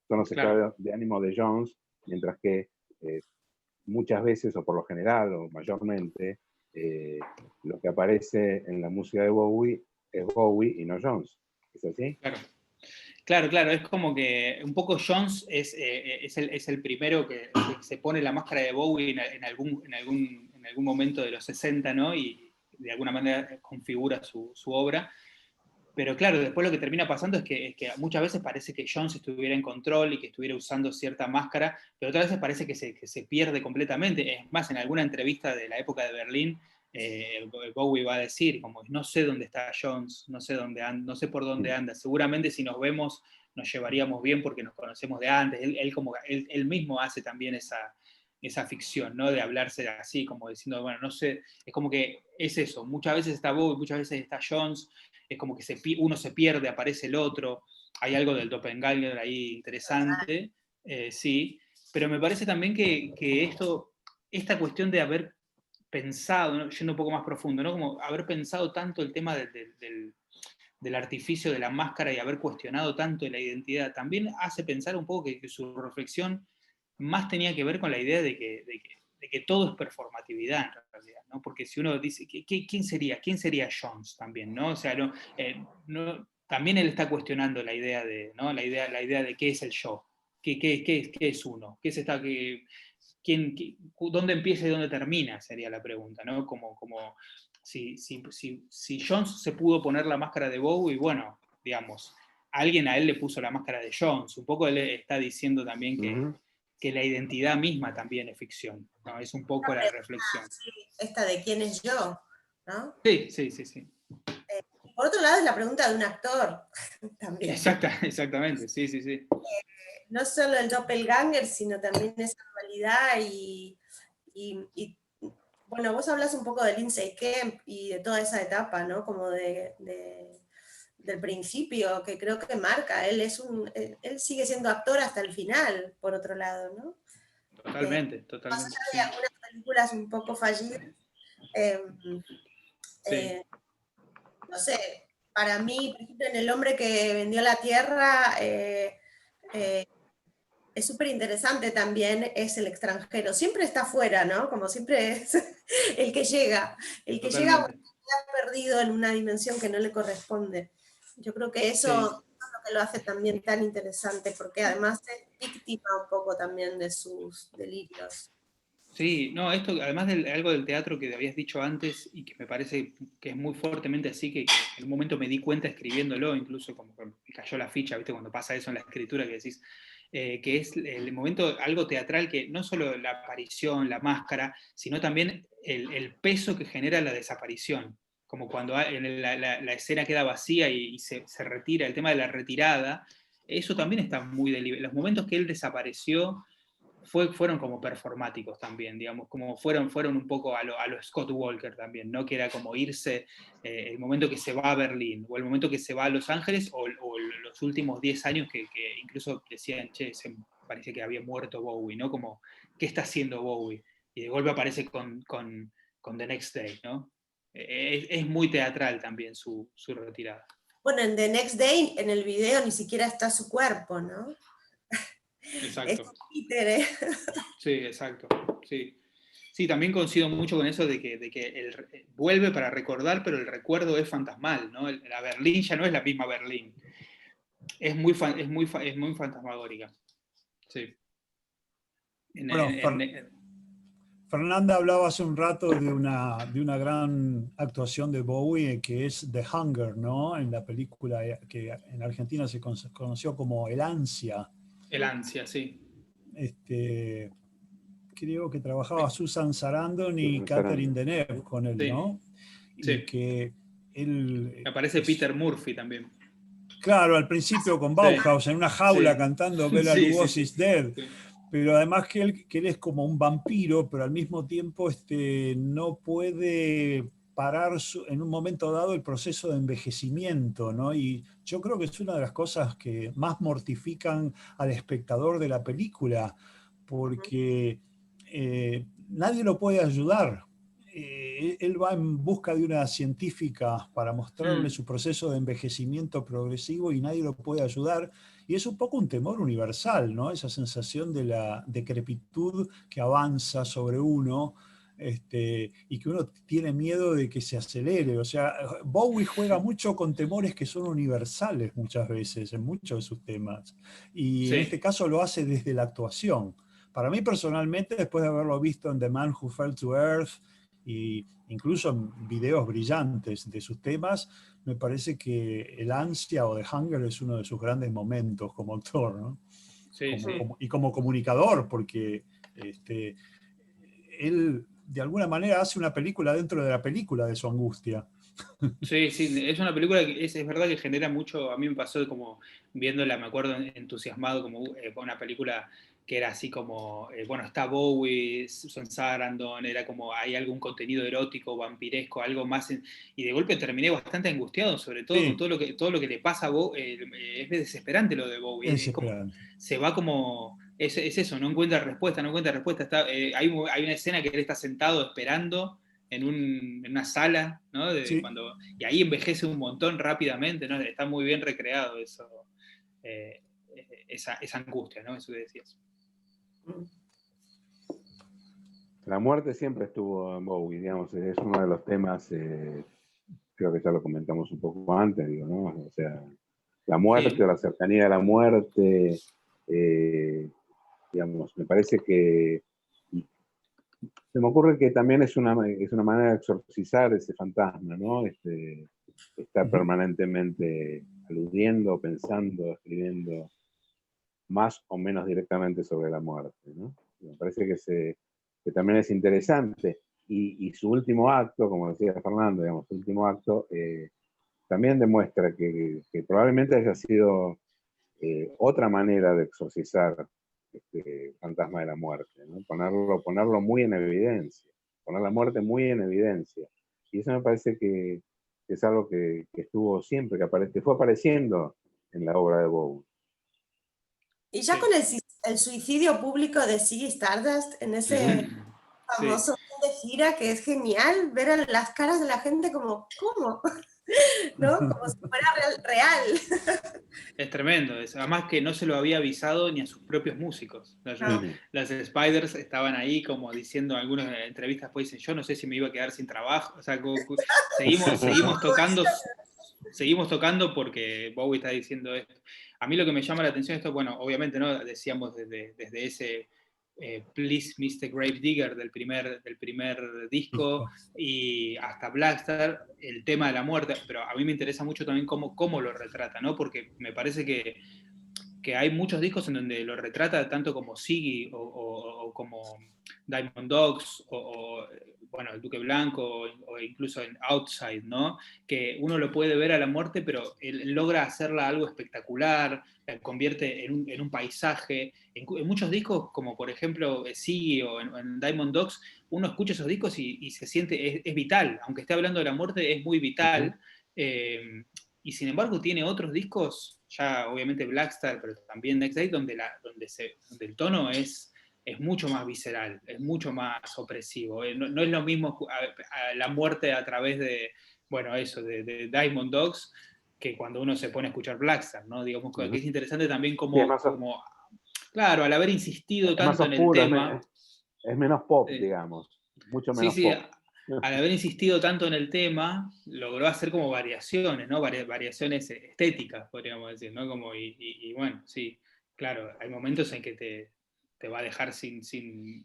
Son los estados de ánimo de Jones, mientras que muchas veces, o por lo general, o mayormente, lo que aparece en la música de Bowie es Bowie y no Jones. ¿Es así? Claro, es como que un poco Jones es el primero que se pone la máscara de Bowie en algún momento de los 60, ¿no? Y de alguna manera configura su obra. Pero claro, después lo que termina pasando es que muchas veces parece que Jones estuviera en control y que estuviera usando cierta máscara, pero otras veces parece que se pierde completamente. Es más, en alguna entrevista de la época de Berlín, Bowie va a decir, como, no sé dónde está Jones, no sé por dónde anda, seguramente si nos vemos nos llevaríamos bien porque nos conocemos de antes. Él mismo hace también esa ficción, ¿no? De hablarse así, como diciendo, bueno, no sé, es como que es eso, muchas veces está Bowie, muchas veces está Jones, es como que uno se pierde, aparece el otro, hay algo del doppelganger ahí interesante, sí, pero me parece también que esta cuestión de haber pensado, ¿no? Yendo un poco más profundo, ¿no? Como haber pensado tanto el tema del artificio de la máscara y haber cuestionado tanto la identidad, también hace pensar un poco que su reflexión más tenía que ver con la idea de que todo es performatividad en realidad, ¿no? Porque si uno dice, ¿quién sería Jones también, ¿no? O sea, también él está cuestionando la idea de, ¿no? la idea de qué es el yo, qué es uno, dónde empieza y dónde termina, sería la pregunta, ¿no? Como si Jones se pudo poner la máscara de Bowie, bueno, digamos, alguien a él le puso la máscara de Jones. Un poco él está diciendo también que la identidad misma también es ficción, ¿no? Es un poco la reflexión. Sí, esta de quién es yo, ¿no? Sí. Por otro lado, es la pregunta de un actor también. Exactamente, sí. No solo el doppelganger, sino también esa dualidad y bueno, vos hablas un poco de Lindsay Kemp y de toda esa etapa, ¿no? Como del principio, que creo que marca. Él sigue siendo actor hasta el final, por otro lado, ¿no? Totalmente. Más allá Sí. de algunas películas un poco fallidas, Sí. no sé, para mí, por ejemplo, en El hombre que vendió la tierra, es súper interesante también, es el extranjero. Siempre está afuera, ¿no? Como siempre es el que llega. El que llega queda perdido en una dimensión que no le corresponde. Yo creo que eso es lo que lo hace también tan interesante, porque además es víctima un poco también de sus delirios. Sí, no, esto, además de algo del teatro que habías dicho antes y que me parece que es muy fuertemente así, que en un momento me di cuenta escribiéndolo, incluso como que me cayó la ficha, ¿viste? Cuando pasa eso en la escritura, que decís, que es el momento, algo teatral, que no solo la aparición, la máscara, sino también el peso que genera la desaparición. Como cuando la escena queda vacía y se retira, el tema de la retirada, eso también está muy deliberado. Los momentos que él desapareció fueron como performáticos también, digamos, como fueron un poco a lo Scott Walker también, ¿no? Que era como irse, el momento que se va a Berlín, o el momento que se va a Los Ángeles, o los últimos 10 años que incluso decían, che, parece que había muerto Bowie, ¿no? Como, ¿qué está haciendo Bowie? Y de golpe aparece con The Next Day, ¿no? Es muy teatral también su retirada. Bueno, en The Next Day, en el video, ni siquiera está su cuerpo, ¿no? Exacto. Es un títere. Sí, exacto. Sí. Sí, también coincido mucho con eso de que vuelve para recordar, pero el recuerdo es fantasmal, ¿no? La Berlín ya no es la misma Berlín. Es muy fantasmagórica. Sí. Bueno, Fernanda hablaba hace un rato de una gran actuación de Bowie, que es The Hunger, ¿no? En la película que en Argentina se conoció como El Ansia. El Ansia, sí. Creo que trabajaba Susan Sarandon y Catherine Deneuve con él, ¿no? Sí. Y que él... Aparece Peter Murphy también. Claro, al principio con Bauhaus, en una jaula cantando Bela Lugosi's Dead. Sí. Pero además que él es como un vampiro, pero al mismo tiempo no puede parar en un momento dado el proceso de envejecimiento, ¿no? Y yo creo que es una de las cosas que más mortifican al espectador de la película, porque nadie lo puede ayudar. Él va en busca de una científica para mostrarle su proceso de envejecimiento progresivo y nadie lo puede ayudar. Y es un poco un temor universal, ¿no? Esa sensación de la decrepitud que avanza sobre uno, y que uno tiene miedo de que se acelere. O sea, Bowie juega mucho con temores que son universales muchas veces, en muchos de sus temas. Y en este caso lo hace desde la actuación. Para mí personalmente, después de haberlo visto en The Man Who Fell to Earth, e incluso en videos brillantes de sus temas, me parece que El Ansia o The Hunger es uno de sus grandes momentos como actor, ¿no? Y como comunicador, porque él de alguna manera hace una película dentro de la película de su angustia. Sí, es una película que es verdad que genera mucho. A mí me pasó como viéndola, me acuerdo entusiasmado como una película que era así como, bueno, está Bowie, Susan Sarandon, era como hay algún contenido erótico, vampiresco, algo más, y de golpe terminé bastante angustiado, sobre todo con todo lo que le pasa a Bowie. Es desesperante lo de Bowie, es como, se va como, es eso, no encuentra respuesta, hay una escena que él está sentado esperando en una sala, ¿no? Y ahí envejece un montón rápidamente, ¿no? Está muy bien recreado eso, esa angustia, ¿no? Eso que decías. La muerte siempre estuvo en Bowie, digamos, es uno de los temas, creo que ya lo comentamos un poco antes, digo, ¿no? O sea, la muerte Sí. o la cercanía de la muerte, digamos, me parece que, y se me ocurre que también es una manera de exorcizar ese fantasma, ¿no? Estar Ujú. permanentemente aludiendo, pensando, escribiendo, más o menos directamente sobre la muerte, ¿no? Me parece que también es interesante. Y su último acto, como decía Fernando, digamos, su último acto también demuestra que probablemente haya sido otra manera de exorcizar este fantasma de la muerte, ¿no? Ponerlo muy en evidencia, poner la muerte muy en evidencia. Y eso me parece que es algo que estuvo siempre, que fue apareciendo en la obra de Bowie. Y ya con Sí. el suicidio público de Ziggy Stardust en ese Sí. famoso fin de gira, que es genial ver a las caras de la gente como, ¿cómo? ¿No? Como si fuera real. Es tremendo, además que no se lo había avisado ni a sus propios músicos. No. Las Spiders estaban ahí como diciendo en algunas entrevistas, pues dicen, yo no sé si me iba a quedar sin trabajo, o sea, seguimos tocando porque Bowie está diciendo esto. A mí lo que me llama la atención esto, bueno, obviamente no decíamos desde ese Please Mr. Gravedigger del primer disco y hasta Blackstar, el tema de la muerte, pero a mí me interesa mucho también cómo lo retrata, ¿no? Porque me parece que hay muchos discos en donde lo retrata tanto como Ziggy o como Diamond Dogs bueno, el Duque Blanco o incluso en Outside, ¿no? Que uno lo puede ver a la muerte, pero él logra hacerla algo espectacular, la convierte en un paisaje. En muchos discos, como por ejemplo Ziggy o en Diamond Dogs, uno escucha esos discos y se siente, es vital, aunque esté hablando de la muerte, es muy vital. Y sin embargo tiene otros discos, ya obviamente Blackstar, pero también Next Day, donde el tono es mucho más visceral, es mucho más opresivo. No es lo mismo la muerte a través de, bueno, eso, de Diamond Dogs, que cuando uno se pone a escuchar Blackstar, ¿no? Digamos que es interesante también Sí, como claro, al haber insistido es más tanto en el oscuro, tema, es menos pop, eh, digamos, mucho sí, menos sí, pop. al haber insistido tanto en el tema, logró hacer como variaciones, ¿no? Variaciones estéticas, podríamos decir, ¿no? Como, y bueno, sí, claro, hay momentos en que te va a dejar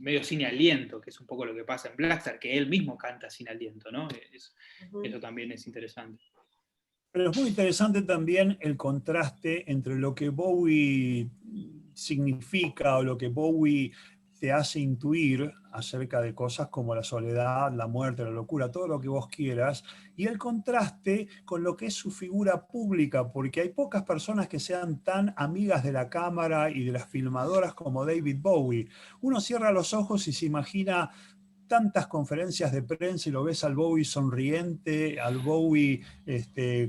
medio sin aliento, que es un poco lo que pasa en Blackstar, que él mismo canta sin aliento, ¿no? Eso también es interesante. Pero es muy interesante también el contraste entre lo que Bowie significa o lo que Bowie te hace intuir acerca de cosas como la soledad, la muerte, la locura, todo lo que vos quieras, y el contraste con lo que es su figura pública, porque hay pocas personas que sean tan amigas de la cámara y de las filmadoras como David Bowie. Uno cierra los ojos y se imagina tantas conferencias de prensa y lo ves al Bowie sonriente, al Bowie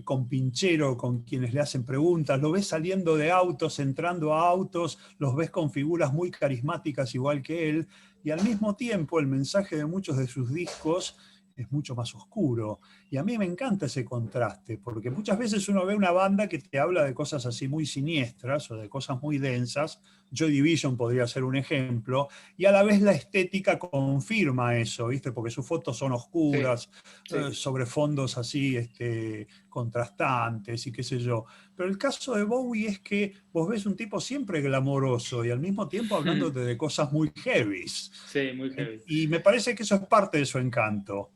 con pinchero, con quienes le hacen preguntas, lo ves saliendo de autos, entrando a autos, los ves con figuras muy carismáticas igual que él, y al mismo tiempo el mensaje de muchos de sus discos es mucho más oscuro. Y a mí me encanta ese contraste, porque muchas veces uno ve una banda que te habla de cosas así muy siniestras o de cosas muy densas, Joy Division podría ser un ejemplo, y a la vez la estética confirma eso, ¿viste? Porque sus fotos son Sí, oscuras, sí. sobre fondos así contrastantes y qué sé yo. Pero el caso de Bowie es que vos ves un tipo siempre glamoroso y al mismo tiempo hablándote de cosas muy heavies. Sí, muy heavy. Y me parece que eso es parte de su encanto.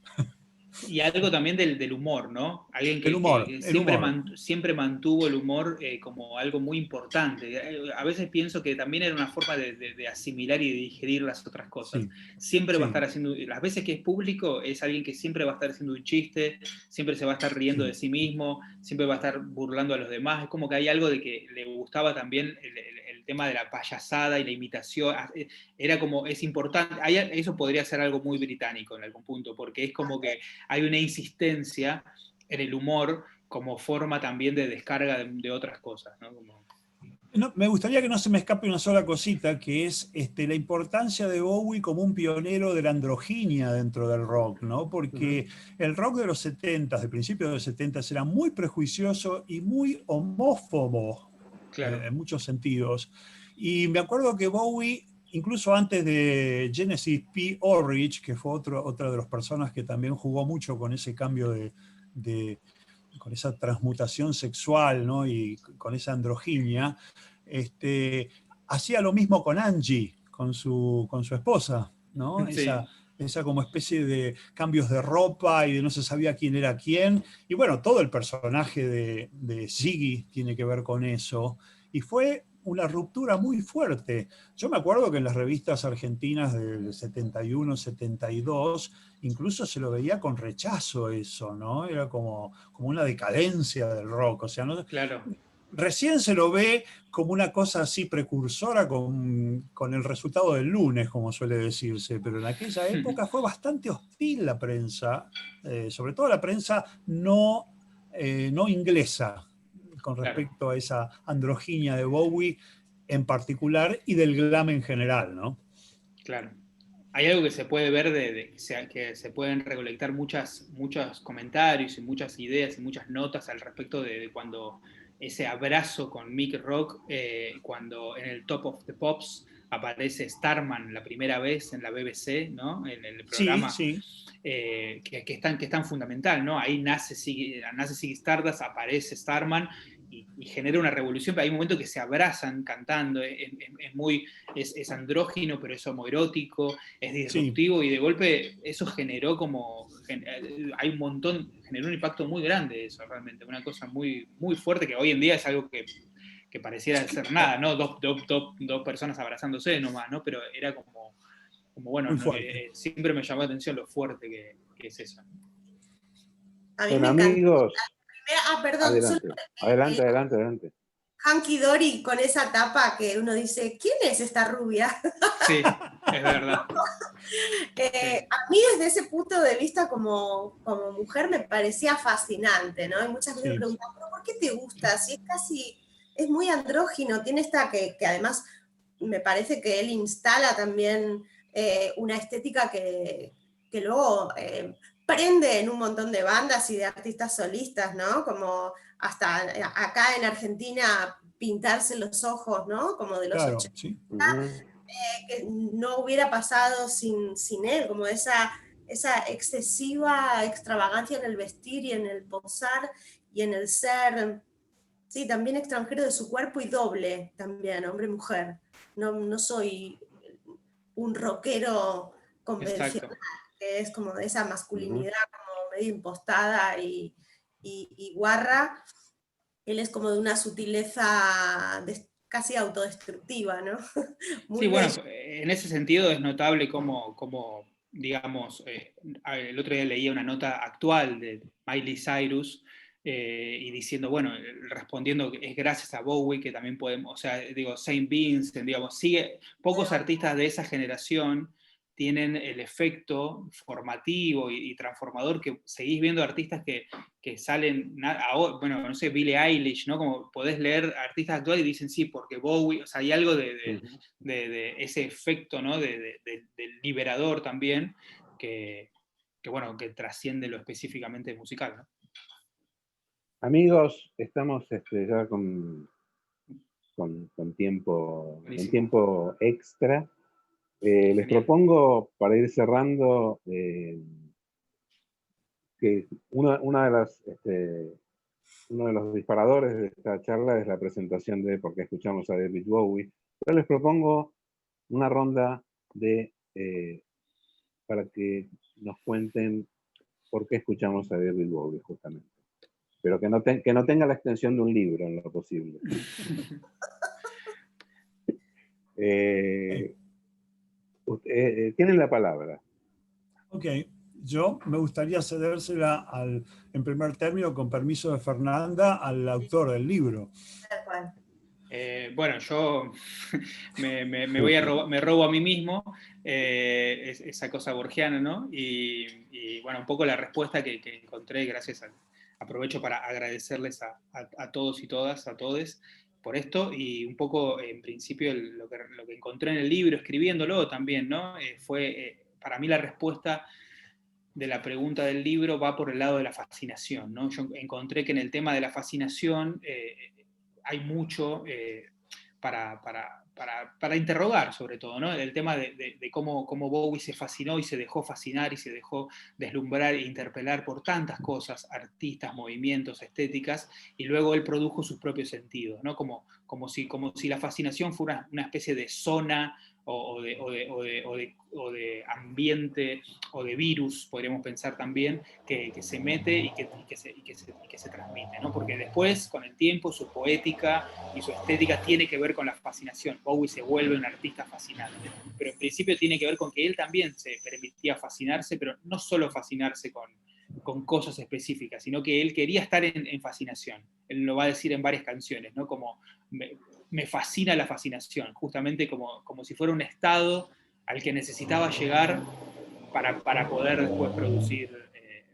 Y algo también del humor, ¿no? Alguien El humor, que el humor. siempre mantuvo el humor como algo muy importante. A veces pienso que también era una forma de asimilar y de digerir las otras cosas. Sí, Siempre va a estar sí, haciendo, las veces que es público, es alguien que siempre va a estar haciendo un chiste, siempre se va a estar riendo de sí. sí mismo, siempre va a estar burlando a los demás. Es como que hay algo de que le gustaba también el tema de la payasada y la imitación. Era como, es importante, eso podría ser algo muy británico en algún punto, porque es como que hay una insistencia en el humor como forma también de descarga de otras cosas, ¿no? No, me gustaría que no se me escape una sola cosita, que es la importancia de Bowie como un pionero de la androginia dentro del rock, ¿no? Porque el rock de los 70, de principios de los 70, era muy prejuicioso y muy homófobo Claro. en muchos sentidos. Y me acuerdo que Bowie incluso antes de Genesis P. Orridge, que fue otra de las personas que también jugó mucho con ese cambio con esa transmutación sexual, ¿no? Y con esa androginia, hacía lo mismo con Angie, con su esposa, ¿no? Sí. Esa como especie de cambios de ropa y de no se sabía quién era quién. Y bueno, todo el personaje de Ziggy tiene que ver con eso. Y fue una ruptura muy fuerte. Yo me acuerdo que en las revistas argentinas del 71, 72, incluso se lo veía con rechazo eso, ¿no? Era como una decadencia del rock. O sea, ¿no? Claro. Recién se lo ve como una cosa así precursora con el resultado del lunes, como suele decirse, pero en aquella época fue bastante hostil la prensa, sobre todo la prensa no inglesa, con respecto a esa androginia de Bowie en particular y del glam en general, ¿no? Claro. Hay algo que se puede ver que se pueden recolectar muchos comentarios y muchas ideas y muchas notas al respecto de cuando ese abrazo con Mick Rock, cuando en el Top of the Pops aparece Starman la primera vez en la BBC, ¿no? En el programa. Sí. Que es tan fundamental, ¿no? Ahí nace Ziggy Stardust, aparece Starman y genera una revolución, pero hay un momento que se abrazan cantando, es andrógino, pero es homoerótico, es disruptivo, y de golpe eso generó generó un impacto muy grande eso, realmente, una cosa muy, muy fuerte que hoy en día es algo que pareciera ser nada, ¿no? Dos personas abrazándose nomás, ¿no? Pero era como bueno, siempre me llamó la atención lo fuerte que es eso. A mí Bueno, me encantó. amigos, Perdón. adelante. Hunky Dory con esa tapa que uno dice, ¿quién es esta rubia? Sí, es verdad. A mí desde ese punto de vista como mujer me parecía fascinante, ¿no? Y muchas veces me preguntan, ¿pero por qué te gusta? Si es muy andrógino, tiene esta que además me parece que él instala también una estética que luego prende en un montón de bandas y de artistas solistas, ¿no? Como hasta acá en Argentina pintarse los ojos, ¿no? Como de los 80. Sí. Que no hubiera pasado sin él, como esa excesiva extravagancia en el vestir y en el posar y en el ser, sí, también extranjero de su cuerpo y doble también, hombre-mujer. No soy un rockero convencional. Exacto. Que es como de esa masculinidad como medio impostada y guarra. Él es como de una sutileza casi autodestructiva, ¿no? Sí, bueno, en ese sentido es notable como digamos, el otro día leía una nota actual de Miley Cyrus y diciendo, bueno, respondiendo que es gracias a Bowie que también podemos, o sea, digo, Saint Vincent, digamos, pocos artistas de esa generación tienen el efecto formativo y transformador que seguís viendo artistas que salen, bueno, no sé, Billie Eilish, ¿no? Como podés leer artistas actuales y dicen sí, porque Bowie, o sea, hay algo de ese efecto, ¿no? Del liberador también, que bueno, que trasciende lo específicamente musical, ¿no? Amigos, estamos ya con tiempo, en tiempo extra. Les propongo, para ir cerrando, que uno de los disparadores de esta charla es la presentación de por qué escuchamos a David Bowie. Pero les propongo una ronda para que nos cuenten por qué escuchamos a David Bowie, justamente. Pero que no tenga la extensión de un libro en lo posible. Tienen la palabra. Ok, yo me gustaría cedérsela en primer término, con permiso de Fernanda, al autor del libro. Bueno, yo me robo a mí mismo esa cosa borgiana, ¿no? Y bueno, un poco la respuesta que encontré, aprovecho para agradecerles a todos y todas, a todos, por esto, y un poco, en principio, lo que encontré en el libro, escribiéndolo también, ¿no? Fue, para mí la respuesta de la pregunta del libro va por el lado de la fascinación, ¿no? Yo encontré que en el tema de la fascinación hay mucho, para interrogar sobre todo, ¿no? El tema de cómo Bowie se fascinó y se dejó fascinar y se dejó deslumbrar e interpelar por tantas cosas, artistas, movimientos, estéticas, y luego él produjo sus propios sentidos, ¿no? Como si la fascinación fuera una especie de zona o de ambiente o de virus, podríamos pensar también, que se mete y que se transmite, ¿no? Porque después, con el tiempo, su poética y su estética tiene que ver con la fascinación. Bowie se vuelve un artista fascinante, pero en principio tiene que ver con que él también se permitía fascinarse, pero no solo fascinarse con cosas específicas, sino que él quería estar en fascinación. Él lo va a decir en varias canciones, ¿no? Como me fascina la fascinación, justamente como si fuera un estado al que necesitaba llegar para poder después producir,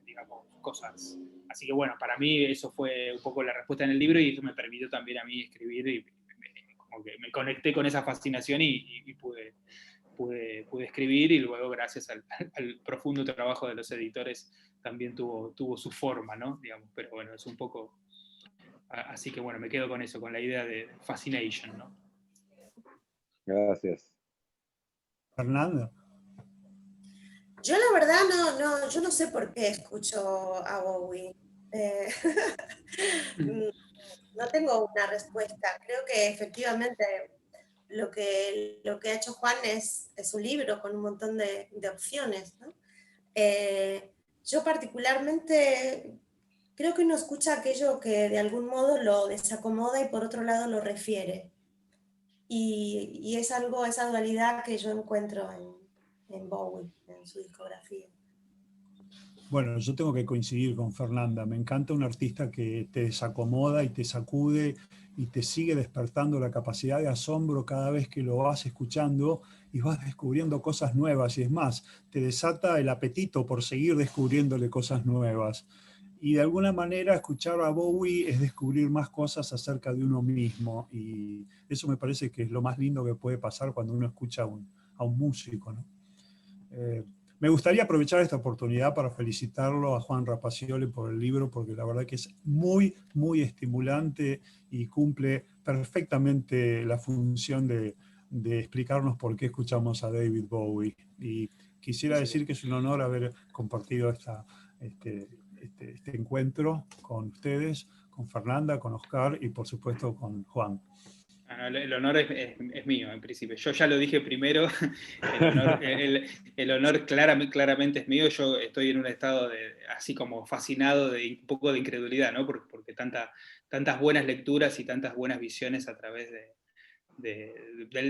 digamos, cosas. Así que bueno, para mí eso fue un poco la respuesta en el libro, y eso me permitió también a mí escribir, y como que me conecté con esa fascinación y pude escribir, y luego gracias al profundo trabajo de los editores también tuvo su forma, ¿no? Digamos, pero bueno, es un poco... Así que bueno, me quedo con eso, con la idea de fascination, ¿no? Gracias. Fernanda. Yo la verdad yo no sé por qué escucho a Bowie. No tengo una respuesta. Creo que efectivamente lo que ha hecho Juan es un libro con un montón de opciones, ¿no? Yo particularmente creo que uno escucha aquello que de algún modo lo desacomoda y por otro lado lo refiere. Y es algo, esa dualidad que yo encuentro en Bowie, en su discografía. Bueno, yo tengo que coincidir con Fernanda. Me encanta un artista que te desacomoda y te sacude y te sigue despertando la capacidad de asombro cada vez que lo vas escuchando, y vas descubriendo cosas nuevas, y es más, te desata el apetito por seguir descubriéndole cosas nuevas. Y de alguna manera escuchar a Bowie es descubrir más cosas acerca de uno mismo, y eso me parece que es lo más lindo que puede pasar cuando uno escucha a un músico, ¿no? Me gustaría aprovechar esta oportunidad para felicitarlo a Juan Rapacioli por el libro, porque la verdad que es muy, muy estimulante y cumple perfectamente la función de explicarnos por qué escuchamos a David Bowie. Y quisiera decir que es un honor haber compartido este encuentro con ustedes, con Fernanda, con Oscar y por supuesto con Juan. El honor es mío, en principio. Yo ya lo dije primero, el honor claramente es mío. Yo estoy en un estado así como fascinado, de un poco de incredulidad, ¿no? Porque tantas buenas lecturas y tantas buenas visiones a través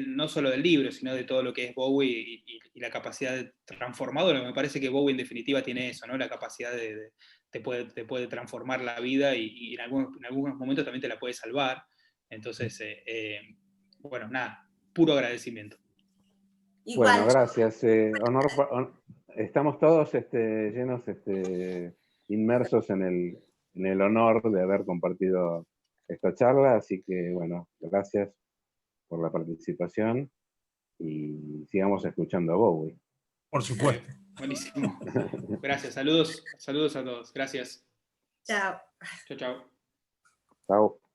no solo del libro, sino de todo lo que es Bowie y la capacidad transformadora. Me parece que Bowie en definitiva tiene eso, ¿no? La capacidad te puede transformar la vida, y en algunos momentos también te la puede salvar. Entonces, bueno, nada, puro agradecimiento. Igual, Bueno, gracias. Estamos todos llenos, inmersos en el honor de haber compartido esta charla, así que bueno, gracias por la participación y sigamos escuchando a Bowie. Por supuesto. Buenísimo. Gracias, saludos a todos. Gracias. chao. Chao, chao. Chao.